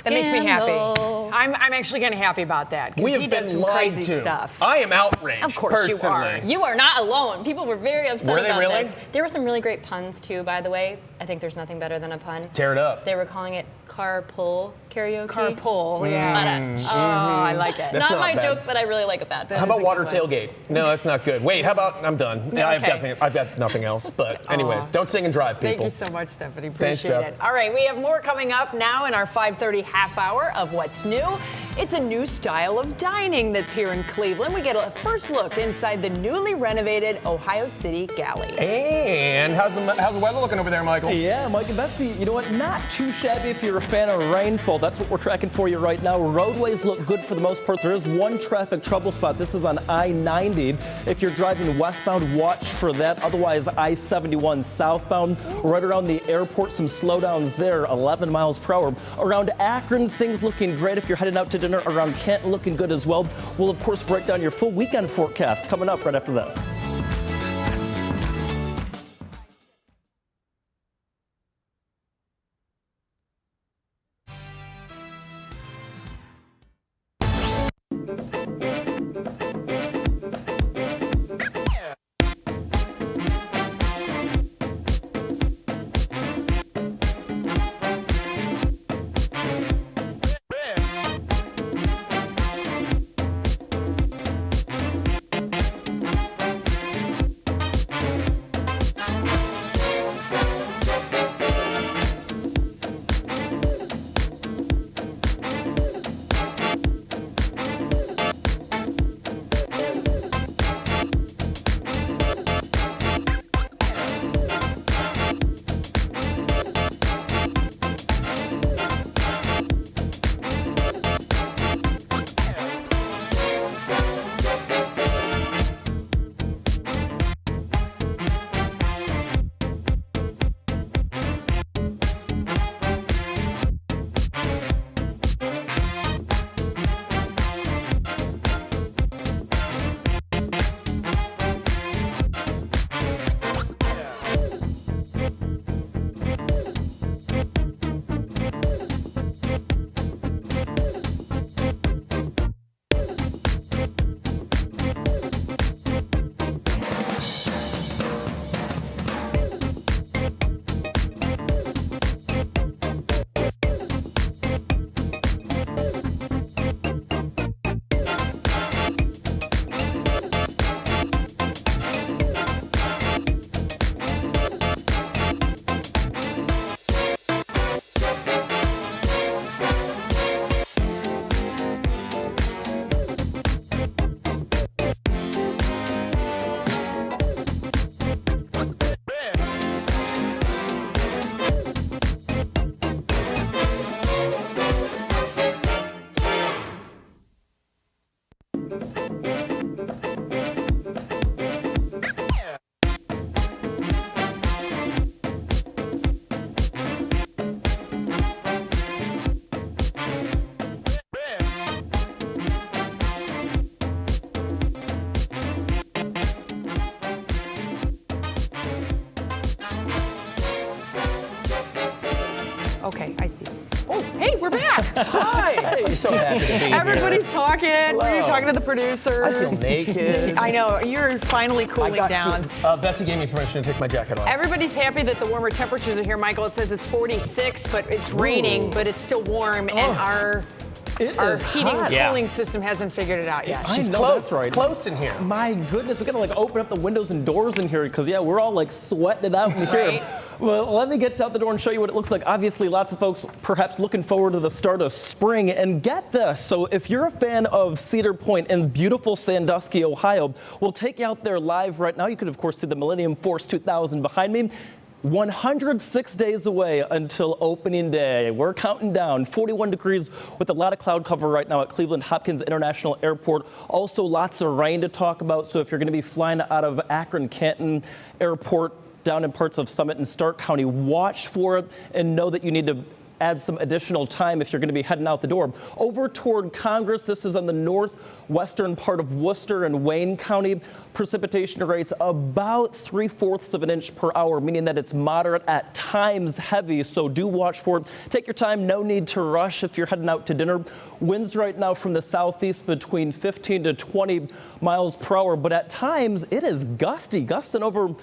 That makes me happy. I'm actually kind of happy about that. We have he been does some lied crazy to. stuff. I am outraged. Of course personally. You are not alone. People were very upset Were they about really? this. There were some really great puns too, by the way. I think there's nothing better than a pun. Tear it up. They were calling it carpool karaoke. Carpool, yeah. Oh, I like it. That's not my bad. joke, but I really like a bad pun. How about water tailgate? No, that's not good. Wait, how about I'm done? No, okay. I've got nothing else. But anyways, don't sing and drive, people. Thank you so much, Stephanie. Thanks, Appreciate Steph. it. All right, we have more coming up now in our 5:30 half hour of What's New. It's a new style of dining that's here in Cleveland. We get a first look inside the newly renovated Ohio City Galley. And how's the weather looking over there, Michael? Yeah, Mike and Betsy, you know what? Not too shabby if you're a fan of rainfall. That's what we're tracking for you right now. Roadways look good for the most part. There is one traffic trouble spot. This is on I-90. If you're driving westbound, watch for that. Otherwise, I-71 southbound, right around the airport, some slowdowns there, 11 miles per hour. Around Akron, things looking great. If you're heading out to dinner, around Canton, looking good as well. We'll, of course, break down your full weekend forecast coming up right after this. Okay, I see. Oh, hey, we're back. Hi. I'm so happy to be here. Everybody's talking. Hello. We're talking to the producers. I feel naked. I know. You're finally cooling down. Betsy gave me permission to take my jacket off. Everybody's happy that the warmer temperatures are here, Michael. It says it's 46, but it's raining, but it's still warm, and our heating and cooling system hasn't figured it out yet. She's close. It's close in here. My goodness, we gotta like open up the windows and doors in here because we're all like sweating it out in here. Well, let me get you out the door and show you what it looks like. Obviously, lots of folks perhaps looking forward to the start of spring. And get this, so if you're a fan of Cedar Point in beautiful Sandusky, Ohio, we'll take you out there live right now. You could, of course, see the Millennium Force 2000 behind me. 106 days away until opening day. We're counting down. 41 degrees with a lot of cloud cover right now at Cleveland Hopkins International Airport. Also lots of rain to talk about. So if you're going to be flying out of Akron Canton Airport down in parts of Summit and Stark County, watch for it and know that you need to add some additional time if you're going to be heading out the door. Over toward Congress, this is on the northwestern part of Worcester and Wayne County. Precipitation rates about 3/4 of an inch per hour, meaning that it's moderate, at times heavy, so do watch for it. Take your time, no need to rush if you're heading out to dinner. Winds right now from the southeast between 15 to 20 miles per hour, but at times it is gusty, gusting over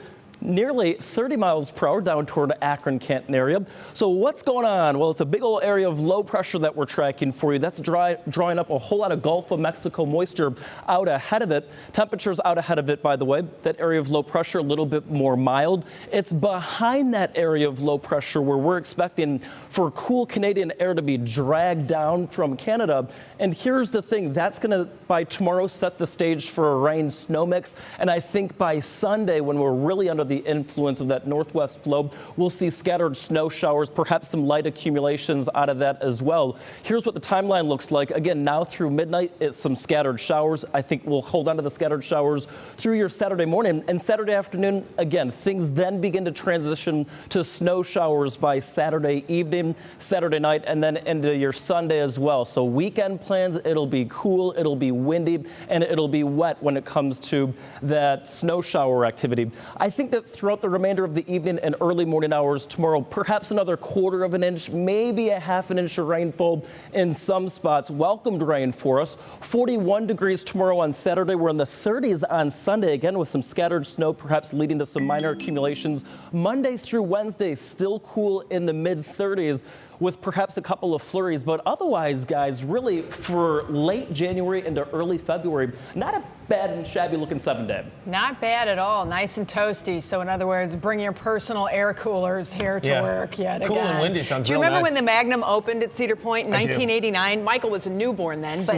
nearly 30 miles per hour down toward the Akron Canton area. So what's going on? Well, it's a big old area of low pressure that we're tracking for you. That's drawing up a whole lot of Gulf of Mexico moisture out ahead of it. Temperatures out ahead of it, by the way. That area of low pressure a little bit more mild. It's behind that area of low pressure where we're expecting for cool Canadian air to be dragged down from Canada. And here's the thing, that's going to, by tomorrow, set the stage for a rain-snow mix. And I think by Sunday, when we're really under the influence of that northwest flow, we'll see scattered snow showers, perhaps some light accumulations out of that as well. Here's what the timeline looks like. Again, now through midnight, it's some scattered showers. I think we'll hold on to the scattered showers through your Saturday morning. And Saturday afternoon, again, things then begin to transition to snow showers by Saturday evening, Saturday night, and then into your Sunday as well. So weekend plans, it'll be cool, it'll be windy, and it'll be wet when it comes to that snow shower activity. I think that throughout the remainder of the evening and early morning hours tomorrow, perhaps another 1/4 of an inch, maybe a 1/2 inch of rainfall in some spots. Welcomed rain for us. 41 degrees tomorrow on Saturday. We're in the 30s on Sunday, again with some scattered snow, perhaps leading to some minor accumulations. Monday through Wednesday, still cool in the mid-30s. With perhaps a couple of flurries, but otherwise, guys, really for late January into early February, not a bad and shabby looking 7-day. Not bad at all. Nice and toasty. So in other words, bring your personal air coolers here to work yet again. Cool and windy sounds Do you real remember nice. when the Magnum opened at Cedar Point in 1989? Michael was a newborn then, but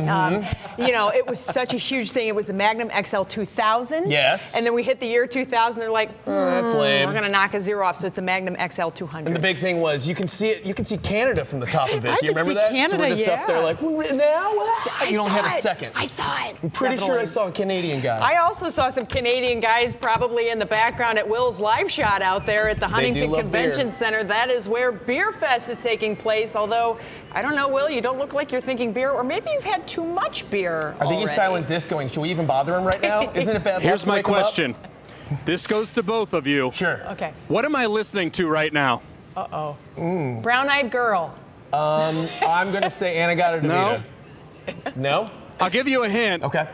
you know, it was such a huge thing. It was the Magnum XL 2000. Yes. And then we hit the year 2000. They're like, that's lame. we're gonna knock a zero off. So it's a Magnum XL 200. And the big thing was you can see it. You can see Canada from the top of it. I Do you can remember see that? Canada, so we're just up there like, now? You only had a second. I thought. I'm pretty sure I saw a Canadian guy. I also saw some Canadian guys probably in the background at Will's live shot out there at the Huntington Convention Center. That is where Beer Fest is taking place. Although, I don't know, Will, you don't look like you're thinking beer, or maybe you've had too much beer I think he's silent discoing. Should we even bother him right now? Isn't it bad? Here's my question. This goes to both of you. Sure. Okay. What am I listening to right now? Uh-oh. Brown-eyed girl. I'm going to say Anna got it. No. No? I'll give you a hint. Okay.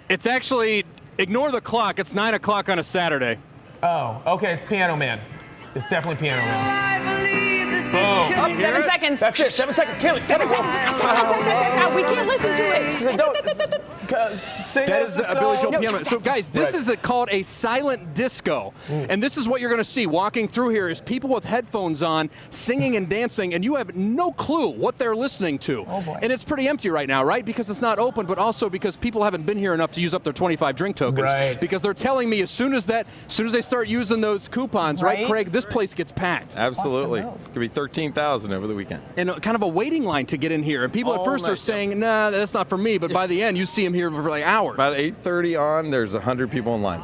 It's actually, ignore the clock, it's 9 o'clock on a Saturday. Oh, okay, it's Piano Man. It's definitely Piano Man. Oh, 7 seconds. That's it, 7 seconds. Kill it. We can't listen to it. That is a Billy Joel piano. So guys, this is called a silent disco. And this is what you're gonna see walking through here is people with headphones on singing and dancing, and you have no clue what they're listening to. Oh boy. And it's pretty empty right now, right? Because it's not open, but also because people haven't been here enough to use up their 25 drink tokens. Right. Because they're telling me as soon as they start using those coupons, right, Craig, this place gets packed. Absolutely. Could be 13,000 over the weekend. And kind of a waiting line to get in here. And people at first are saying, nah, that's not for me. But by the end, you see them here for like hours. About 8:30 on, there's 100 people in line.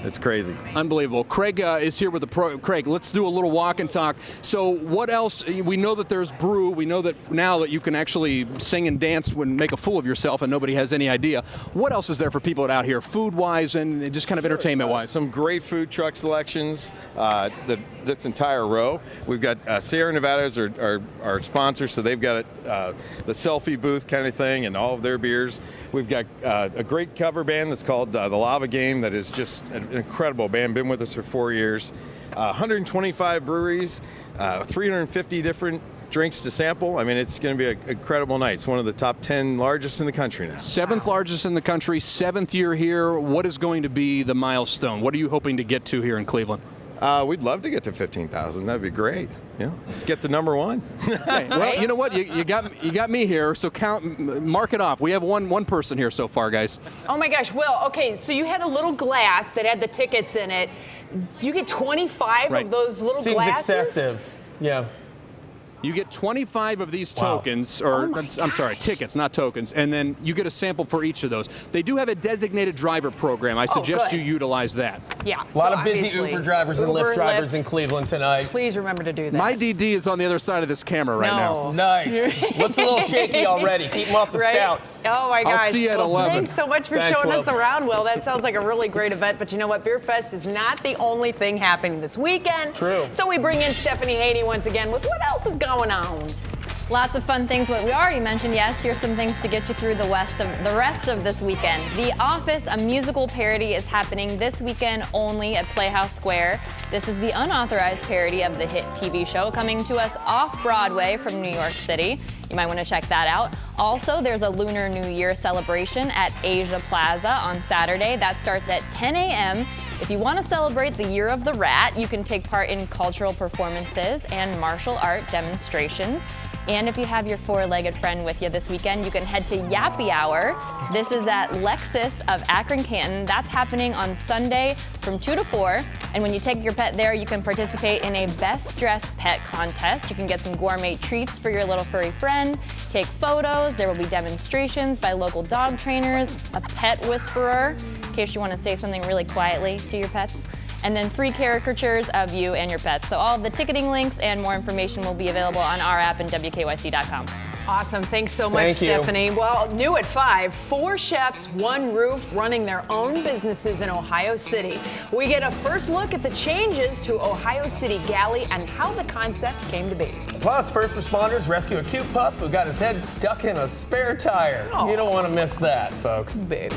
It's crazy. Unbelievable. Craig is here with the pro. Craig, let's do a little walk and talk. So what else? We know that there's brew. We know that now that you can actually sing and dance and make a fool of yourself and nobody has any idea. What else is there for people out here, food-wise and just kind of entertainment-wise? Some great food truck selections, this entire row. We've got Sierra Nevadas are our sponsors, so they've got the selfie booth kind of thing and all of their beers. We've got a great cover band that's called The Lava Game that is just an incredible band, been with us for 4 years. 125 breweries, 350 different drinks to sample. I mean, it's going to be an incredible night. It's one of the top 10 largest in the country now. 7th largest in the country, 7th year here. What is going to be the milestone? What are you hoping to get to here in Cleveland? We'd love to get to 15,000. That'd be great. Yeah, let's get to number 1. Hey, well, you know what? You got me here. So mark it off. We have one person here so far, guys. Oh my gosh, Will. Okay, so you had a little glass that had the tickets in it. You get 25 of those little Seems glasses? excessive. Yeah. You get 25 of these tokens, or I'm sorry, tickets, not tokens, and then you get a sample for each of those. They do have a designated driver program. I suggest you utilize that. Yeah. A lot of busy Uber drivers and Lyft drivers in Cleveland tonight. Please remember to do that. My DD is on the other side of this camera right now. Nice. Looks a little shaky already. Keep him off the scouts. Oh my gosh. I'll see you at 11. Thanks so much for showing us around, Will. That sounds like a really great event. But you know what? Beer Fest is not the only thing happening this weekend. It's true. So we bring in Stephanie Haney once again with what else is going on. Lots of fun things. What we already mentioned, yes, here's some things to get you through the rest of this weekend. The Office, a musical parody, is happening this weekend only at Playhouse Square. This is the unauthorized parody of the hit TV show coming to us off Broadway from New York City. You might want to check that out. Also, there's a Lunar New Year celebration at Asia Plaza on Saturday. That starts at 10 a.m. If you want to celebrate the Year of the Rat, you can take part in cultural performances and martial art demonstrations. And if you have your four-legged friend with you this weekend, you can head to Yappy Hour. This is at Lexus of Akron Canton. That's happening on Sunday from 2 to 4. And when you take your pet there, you can participate in a best dressed pet contest. You can get some gourmet treats for your little furry friend, take photos. There will be demonstrations by local dog trainers, a pet whisperer, in case you want to say something really quietly to your pets, and then free caricatures of you and your pets. So all of the ticketing links and more information will be available on our app and WKYC.com. Awesome. Thanks so much, Stephanie. Well, new at 5, 4 chefs, 1 roof, running their own businesses in Ohio City. We get a first look at the changes to Ohio City Galley and how the concept came to be. Plus, first responders rescue a cute pup who got his head stuck in a spare tire. Oh. You don't want to miss that, folks. Baby.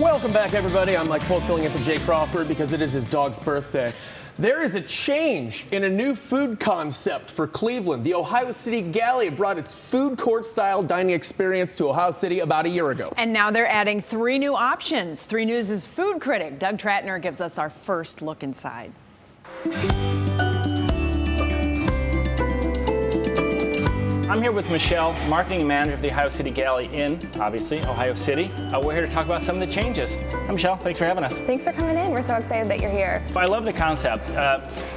Welcome back, everybody. I'm Mike Polk filling in for Jay Crawford because it is his dog's birthday. There is a change in a new food concept for Cleveland. The Ohio City Galley brought its food court-style dining experience to Ohio City about a year ago. And now they're adding 3 new options. 3 News' food critic Doug Tratner gives us our first look inside. I'm here with Michelle, marketing manager of the Ohio City Galley in, obviously, Ohio City. We're here to talk about some of the changes. Hi, Michelle. Thanks for having us. Thanks for coming in. We're so excited that you're here. I love the concept.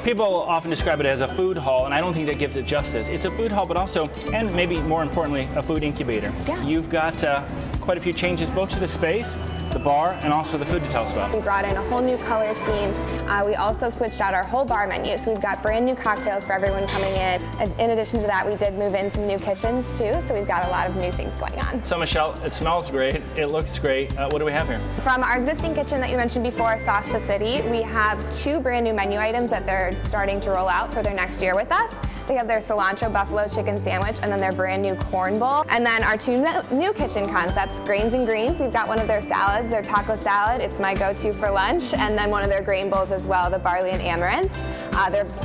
People often describe it as a food hall, and I don't think that gives it justice. It's a food hall, but also, and maybe more importantly, a food incubator. Yeah. You've got quite a few changes both to the space, the bar, and also the food to tell us about. We brought in a whole new color scheme. We also switched out our whole bar menu, so we've got brand new cocktails for everyone coming in. And in addition to that, we did move in some new kitchens too, so we've got a lot of new things going on. So Michelle, it smells great, it looks great. What do we have here? From our existing kitchen that you mentioned before, Sauce the City, we have 2 brand new menu items that they're starting to roll out for their next year with us. They have their cilantro buffalo chicken sandwich and then their brand new corn bowl. And then our 2 new kitchen concepts, Grains and Greens. We've got one of their salads, their taco salad. It's my go-to for lunch. And then one of their grain bowls as well, the barley and amaranth.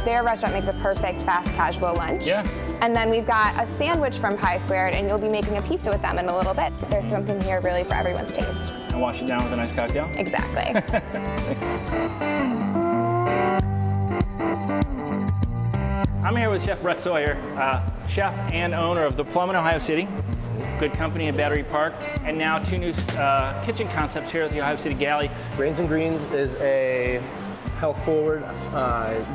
Their restaurant makes a perfect fast casual lunch. Yeah. And then we've got a sandwich from Pie Squared, and you'll be making a pizza with them in a little bit. There's something here really for everyone's taste. And wash it down with a nice cocktail? Exactly. I'm here with Chef Brett Sawyer, chef and owner of The Plum in Ohio City, good company in Battery Park, and now 2 new kitchen concepts here at the Ohio City Galley. Grains and Greens is a health-forward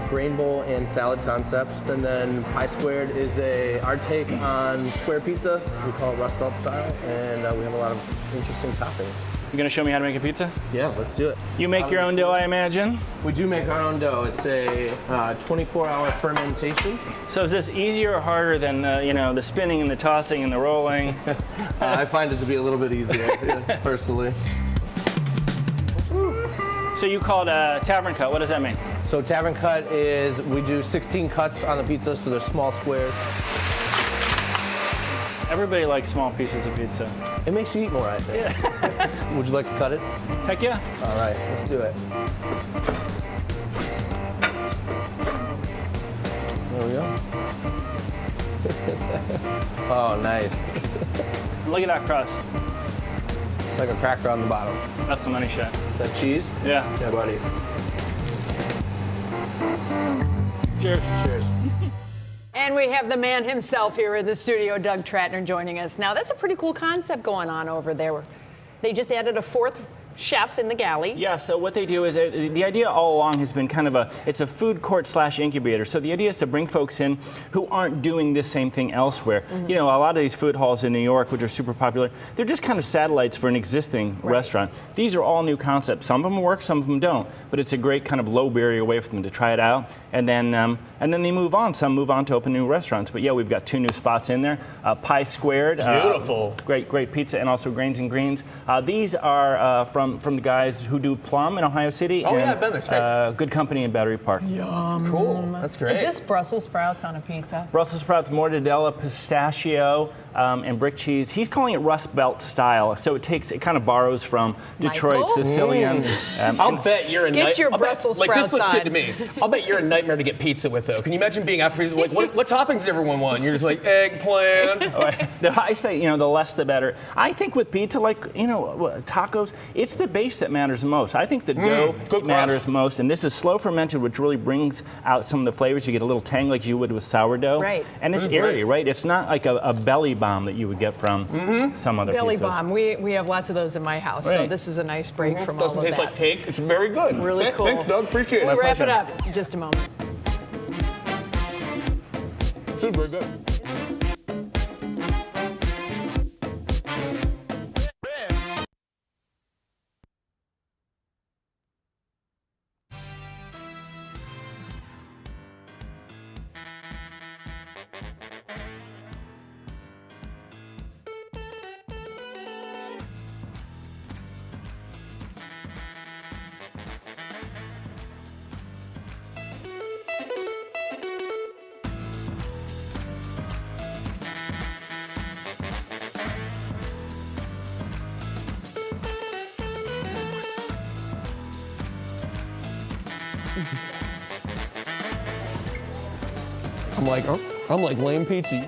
grain bowl and salad concept, and then Pie Squared is our take on square pizza. We call it Rust Belt style, and we have a lot of interesting toppings. You gonna show me how to make a pizza? Yeah, let's do it. You make your own dough, I imagine? We do make our own dough. It's a 24-hour fermentation. So is this easier or harder than the spinning and the tossing and the rolling? I find it to be a little bit easier, personally. So you call it a tavern cut. What does that mean? So tavern cut is we do 16 cuts on the pizza, so they're small squares. Everybody likes small pieces of pizza. It makes you eat more, I think. Yeah. Would you like to cut it? Heck yeah. All right, let's do it. There we go. Oh, nice. Look at that crust. Like a cracker on the bottom. That's the money shot. That cheese? Yeah. Yeah, buddy. Cheers. Cheers. And we have the man himself here in the studio, Doug Tratner, joining us. Now, that's a pretty cool concept going on over there. They just added a 4th chef in the galley. Yeah, so what they do is, the idea all along has been kind of it's a food court / incubator. So the idea is to bring folks in who aren't doing this same thing elsewhere. Mm-hmm. You know, a lot of these food halls in New York, which are super popular, they're just kind of satellites for an existing restaurant. These are all new concepts. Some of them work, some of them don't. But it's a great kind of low barrier way for them to try it out. And then they move on. Some move on to open new restaurants. But yeah, we've got 2 new spots in there. Pie Squared. Beautiful. Great pizza, and also Grains and Greens. These are from the guys who do Plum in Ohio City. Oh, yeah, I've been there. It's great. Good company in Battery Park. Yum. Cool. That's great. Is this Brussels sprouts on a pizza? Brussels sprouts, mortadella, pistachio, and brick cheese. He's calling it Rust Belt style, so it kind of borrows from Detroit, Sicilian. I'll bet you're a Get your Brussels sprouts this looks on. good to me. I'll bet you're a nightmare to get pizza with, though. Can you imagine being after pizza? Like, what toppings does everyone want? You're just like, eggplant. I say, the less the better. I think with pizza, tacos, it's the base that matters most. I think the dough matters most, and this is slow fermented, which really brings out some of the flavors. You get a little tang like you would with sourdough. Right. And it's airy, right? It's not like a belly bomb that you would get from some other Belly pizzas. bomb. We have lots of those in my house, so this is a nice break from all of that. Doesn't taste like cake. It's very good. Really cool. Thanks, Doug. Appreciate it. We'll wrap it up in just a moment. Super good. I'm like lame pizza.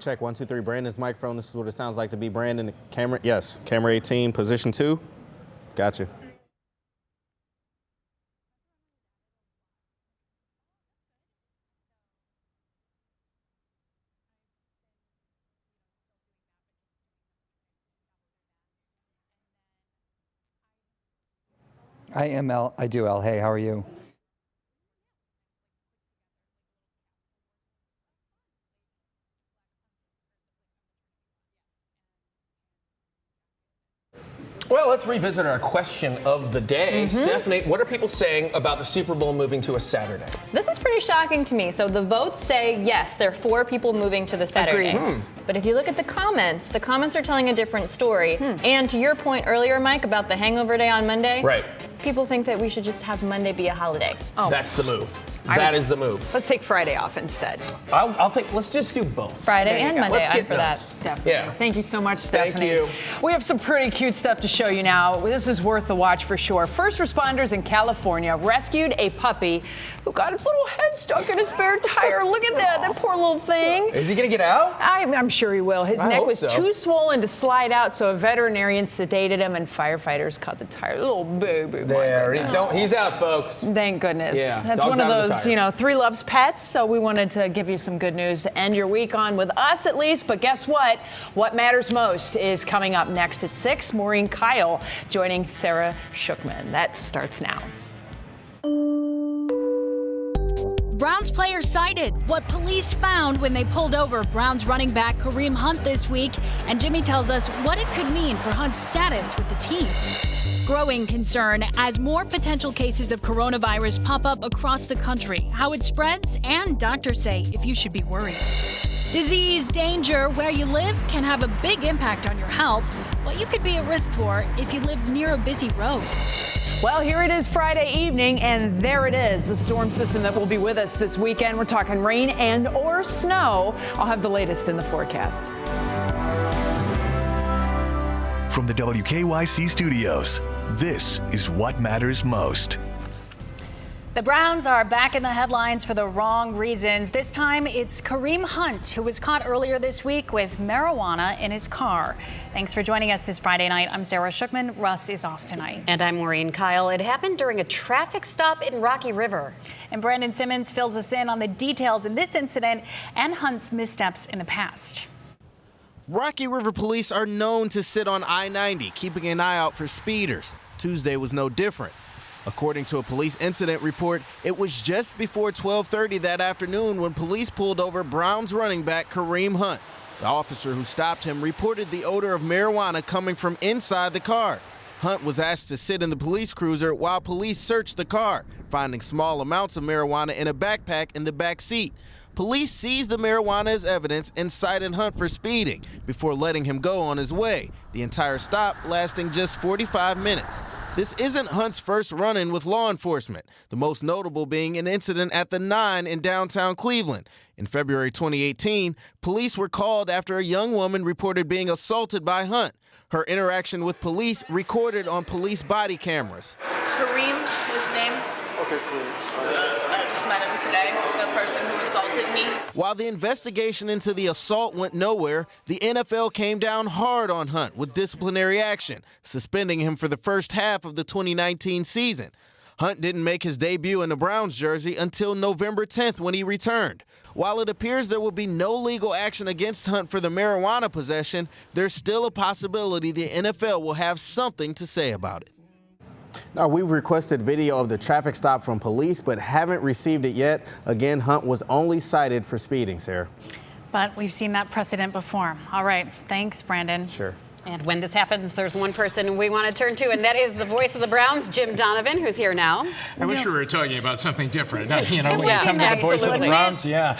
Check 1, 2, 3. Brandon's microphone. This is what it sounds like to be Brandon. Camera, yes. Camera 18, position 2. Gotcha. I am L. I do L. Hey, how are you? Well, let's revisit our question of the day. Stephanie, what are people saying about the Super Bowl moving to a Saturday? This is pretty shocking to me. So the votes say, yes, there are 4 people moving to the Saturday. But if you look at the comments are telling a different story. And to your point earlier, Mike, about the hangover day on Monday, right? People think that we should just have Monday be a holiday. Oh. That's the move. That is the move. Let's take Friday off instead. Let's just do both. Friday and Monday. Let's get for that. Definitely. Yeah. Thank you so much, Stephanie. Thank you. We have some pretty cute stuff to show you now. This is worth the watch for sure. First responders in California rescued a puppy who got its little head stuck in a spare tire. Look at that poor little thing. Is he gonna get out? I'm sure he will. His I neck hope was so. too swollen to slide out, so a veterinarian sedated him and firefighters cut the tire. Little baby. He's out, folks. Thank goodness. Yeah, That's dog's one of out of the those, tire. 3 loves pets, so we wanted to give you some good news to end your week on with us at least. But guess what? What matters most is coming up next at 6. Maureen Kyle joining Sarah Shookman. That starts now. Browns players cited what police found when they pulled over Browns running back Kareem Hunt this week, and Jimmy tells us what it could mean for Hunt's status with the team. Growing concern as more potential cases of coronavirus pop up across the country, how it spreads, and doctors say if you should be worried. Disease danger where you live can have a big impact on your health, what you could be at risk for if you live near a busy road. Well, here it is Friday evening, and there it is, the storm system that will be with us this weekend. We're talking rain and or snow. I'll have the latest in the forecast. From the WKYC studios, this is What Matters Most. The Browns are back in the headlines for the wrong reasons. This time, it's Kareem Hunt, who was caught earlier this week with marijuana in his car. Thanks for joining us this Friday night. I'm Sarah Shookman. Russ is off tonight. And I'm Maureen Kyle. It happened during a traffic stop in Rocky River. And Brandon Simmons fills us in on the details in this incident and Hunt's missteps in the past. Rocky River police are known to sit on I-90, keeping an eye out for speeders. Tuesday was no different. According to a police incident report, it was just before 12:30 that afternoon when police pulled over Browns running back Kareem Hunt. The officer who stopped him reported the odor of marijuana coming from inside the car. Hunt was asked to sit in the police cruiser while police searched the car, finding small amounts of marijuana in a backpack in the back seat. Police seized the marijuana as evidence and cited Hunt for speeding before letting him go on his way, the entire stop lasting just 45 minutes. This isn't Hunt's first run-in with law enforcement, the most notable being an incident at the 9 in downtown Cleveland. In February 2018, police were called after a young woman reported being assaulted by Hunt. Her interaction with police recorded on police body cameras. Kareem, his name? Okay, please. I just met him today, the person who assaulted me. While the investigation into the assault went nowhere, the NFL came down hard on Hunt with disciplinary action, suspending him for the first half of the 2019 season. Hunt didn't make his debut in the Browns jersey until November 10th when he returned. While it appears there will be no legal action against Hunt for the marijuana possession, there's still a possibility the NFL will have something to say about it. Now, we've requested video of the traffic stop from police, but haven't received it yet. Again, Hunt was only cited for speeding, Sarah. But we've seen that precedent before. All right. Thanks, Brandon. Sure. And when this happens, there's one person we want to turn to, and that is the voice of the Browns, Jim Donovan, who's here now. I wish we were talking about something different. When you Yeah, come to the voice of the absolutely. Browns, yeah.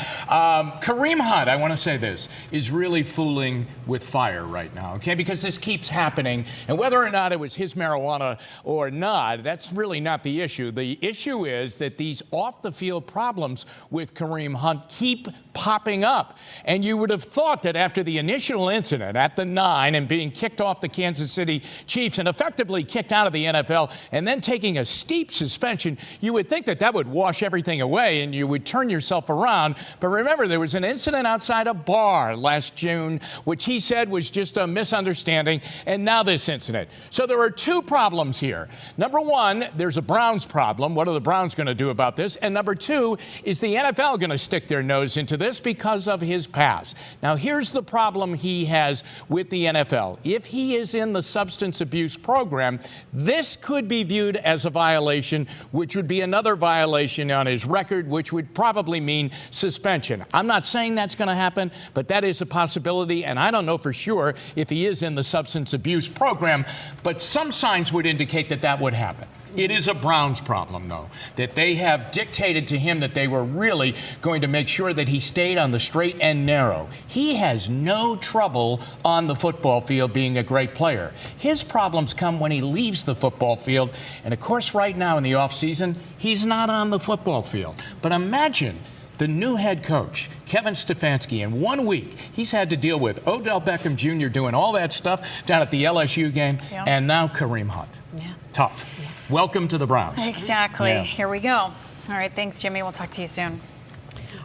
Kareem Hunt, I want to say this, is really fooling with fire right now, okay? Because this keeps happening, and whether or not it was his marijuana or not, that's really not the issue. The issue is that these off-the-field problems with Kareem Hunt keep popping up. And you would have thought that after the initial incident at the 9 and being kicked off the Kansas City Chiefs and effectively kicked out of the NFL and then taking a steep suspension, you would think that that would wash everything away and you would turn yourself around. But remember, there was an incident outside a bar last June, which he said was just a misunderstanding, and now this incident. So there are two problems here. Number one, there's a Browns problem. What are the Browns going to do about this? And number two, is the NFL going to stick their nose into this because of his past? Now, here's the problem he has with the NFL. If he is in the substance abuse program, this could be viewed as a violation, which would be another violation on his record, which would probably mean suspension. I'm not saying that's going to happen, but that is a possibility, and I don't know for sure if he is in the substance abuse program, but some signs would indicate that that would happen. It is a Browns problem, though, that they have dictated to him that they were really going to make sure that he stayed on the straight and narrow. He has no trouble on the football field being a great player. His problems come when he leaves the football field. And, of course, right now in the offseason, he's not on the football field. But imagine the new head coach, Kevin Stefanski, in 1 week, he's had to deal with Odell Beckham Jr. doing all that stuff down at the LSU game, and now Kareem Hunt. Yeah. Tough. Welcome to the Browns. Exactly. Yeah. Here we go. All right. Thanks, Jimmy. We'll talk to you soon.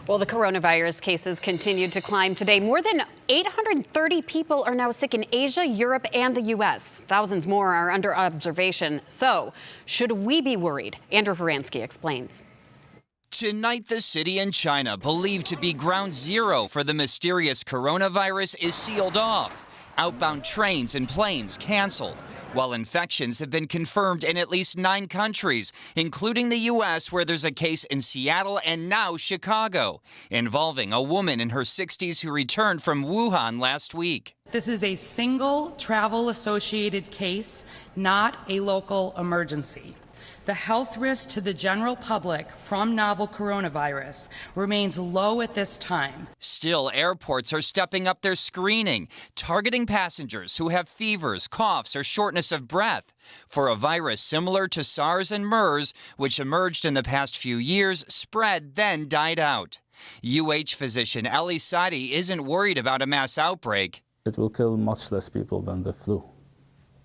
Well, the coronavirus cases continued to climb today. More than 830 people are now sick in Asia, Europe, and the U.S. Thousands more are under observation. So, should we be worried? Andrew Horansky explains. Tonight, the city in China, believed to be ground zero for the mysterious coronavirus, is sealed off. Outbound trains and planes canceled, while infections have been confirmed in at least 9 countries, including the U.S., where there's a case in Seattle and now Chicago, involving a woman in her 60s who returned from Wuhan last week. This is a single travel-associated case, not a local emergency. The health risk to the general public from novel coronavirus remains low at this time. Still, airports are stepping up their screening, targeting passengers who have fevers, coughs, or shortness of breath for a virus similar to SARS and MERS, which emerged in the past few years, spread, then died out. UH physician Ellie Sadi isn't worried about a mass outbreak. It will kill much less people than the flu,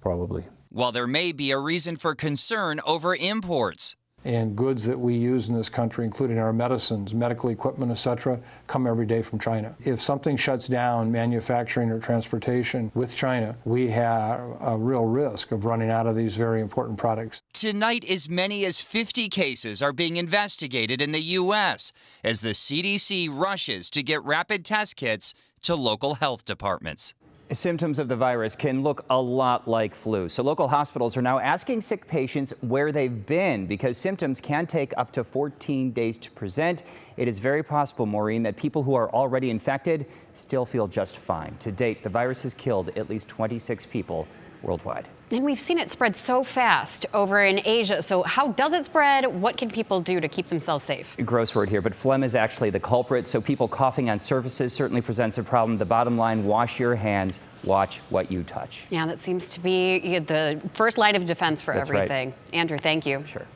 probably. While there may be a reason for concern over imports. And goods that we use in this country, including our medicines, medical equipment, etc., come every day from China. If something shuts down manufacturing or transportation with China, we have a real risk of running out of these very important products. Tonight, as many as 50 cases are being investigated in the U.S. as the CDC rushes to get rapid test kits to local health departments. Symptoms of the virus can look a lot like flu. So local hospitals are now asking sick patients where they've been because symptoms can take up to 14 days to present. It is very possible, Maureen, that people who are already infected still feel just fine. To date, the virus has killed at least 26 people worldwide. And we've seen it spread so fast over in Asia. So how does it spread? What can people do to keep themselves safe? Gross word here, but phlegm is actually the culprit. So people coughing on surfaces certainly presents a problem. The bottom line, wash your hands, watch what you touch. Yeah, that seems to be the first line of defense for That's everything. Right. Andrew, thank you. Sure.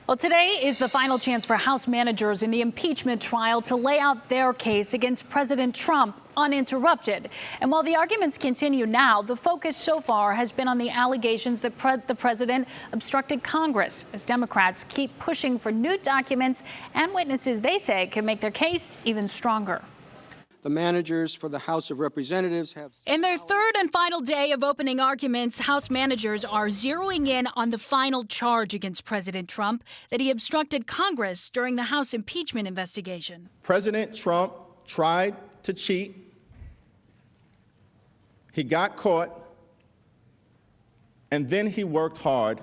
Well, today is the final chance for House managers in the impeachment trial to lay out their case against President Trump. uninterrupted. And while the arguments continue now, the focus so far has been on the allegations that the president obstructed Congress as Democrats keep pushing for new documents and witnesses they say can make their case even stronger. The managers for the House of Representatives have... In their third and final day of opening arguments, House managers are zeroing in on the final charge against President Trump, that he obstructed Congress during the House impeachment investigation. President Trump tried to cheat. He got caught, and then he worked hard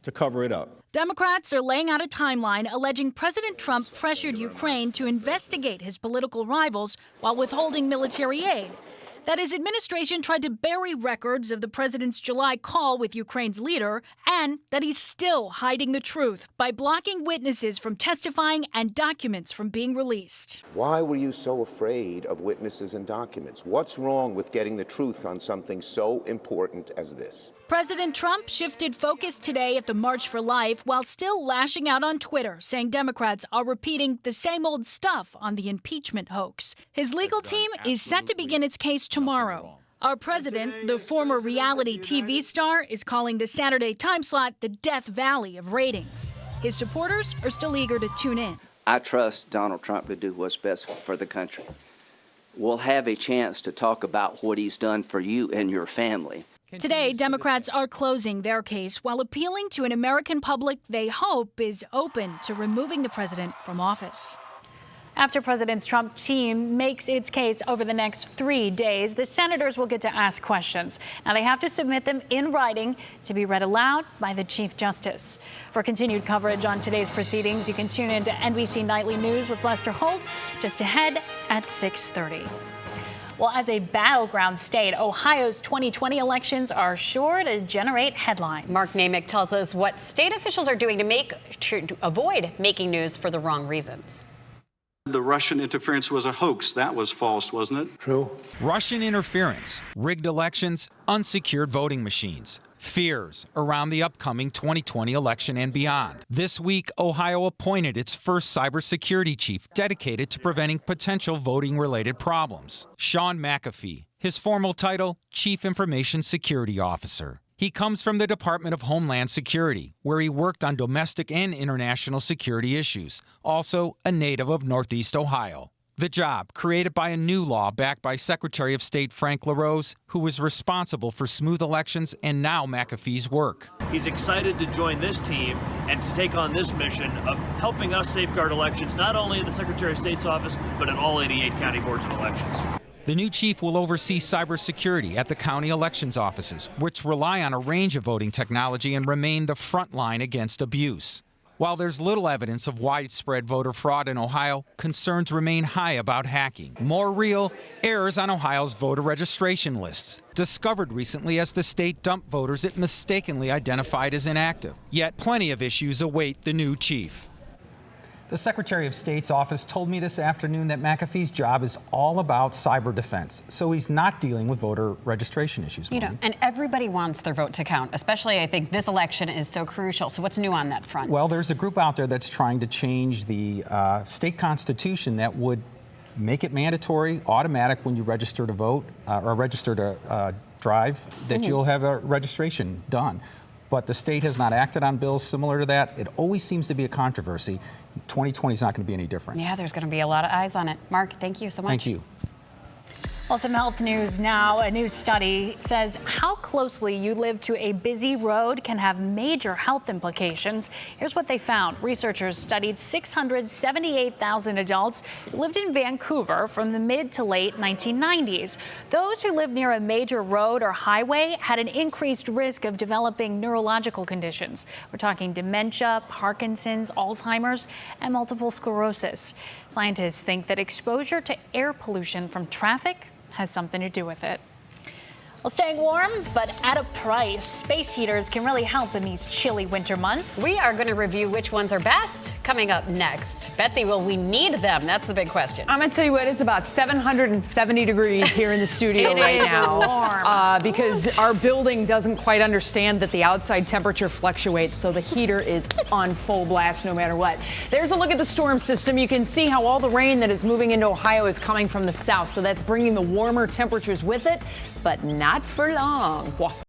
to cover it up. Democrats are laying out a timeline alleging President Trump pressured Ukraine to investigate his political rivals while withholding military aid, that his administration tried to bury records of the president's July call with Ukraine's leader, and that he's still hiding the truth by blocking witnesses from testifying and documents from being released. Why were you so afraid of witnesses and documents? What's wrong with getting the truth on something so important as this? President Trump shifted focus today at the March for Life while still lashing out on Twitter, saying Democrats are repeating the same old stuff on the impeachment hoax. His legal team is set to begin its case tomorrow. Our president, the former reality TV star, is calling the Saturday time slot the Death Valley of ratings. His supporters are still eager to tune in. I trust Donald Trump to do what's best for the country. We'll have a chance to talk about what he's done for you and your family. Today, Democrats are closing their case while appealing to an American public they hope is open to removing the president from office. After President Trump's team makes its case over the next 3 days, the senators will get to ask questions. Now, they have to submit them in writing to be read aloud by the Chief Justice. For continued coverage on today's proceedings, you can tune in to NBC Nightly News with Lester Holt just ahead at 6:30. Well, as a battleground state, Ohio's 2020 elections are sure to generate headlines. Mark Namick tells us what state officials are doing to avoid making news for the wrong reasons. The Russian interference was a hoax. That was false, wasn't it? True. Russian interference, rigged elections, unsecured voting machines. Fears around the upcoming 2020 election and beyond. This week, Ohio appointed its first cybersecurity chief dedicated to preventing potential voting-related problems. Sean McAfee, his formal title, Chief Information Security Officer. He comes from the Department of Homeland Security, where he worked on domestic and international security issues, also a native of Northeast Ohio. The job, created by a new law backed by Secretary of State Frank LaRose, who was responsible for smooth elections and now McAfee's work. He's excited to join this team and to take on this mission of helping us safeguard elections, not only in the Secretary of State's office, but in all 88 county boards of elections. The new chief will oversee cybersecurity at the county elections offices, which rely on a range of voting technology and remain the front line against abuse. While there's little evidence of widespread voter fraud in Ohio, concerns remain high about hacking. More real, errors on Ohio's voter registration lists, discovered recently as the state dumped voters it mistakenly identified as inactive. Yet plenty of issues await the new chief. The Secretary of State's office told me this afternoon that McAfee's job is all about cyber defense, so he's not dealing with voter registration issues. You know, and everybody wants their vote to count, especially I think this election is so crucial. So what's new on that front? Well, there's a group out there that's trying to change the state constitution that would make it mandatory, automatic when you register to vote or register to drive, that you'll have a registration done. But the state has not acted on bills similar to that. It always seems to be a controversy. 2020 is not going to be any different. Yeah, there's going to be a lot of eyes on it. Mark, thank you so much. Thank you. Well, some health news now. A new study says how closely you live to a busy road can have major health implications. Here's what they found. Researchers studied 678,000 adults who lived in Vancouver from the mid to late 1990s. Those who lived near a major road or highway had an increased risk of developing neurological conditions. We're talking dementia, Parkinson's, Alzheimer's, and multiple sclerosis. Scientists think that exposure to air pollution from traffic has something to do with it. Well, staying warm, but at a price. Space heaters can really help in these chilly winter months. We are going to review which ones are best coming up next. Betsy, will we need them? That's the big question. I'm going to tell you what, it's about 770 degrees here in the studio right now. Warm. Because our building doesn't quite understand that the outside temperature fluctuates, so the heater is on full blast no matter what. There's a look at the storm system. You can see how all the rain that is moving into Ohio is coming from the south, so that's bringing the warmer temperatures with it, but not for long.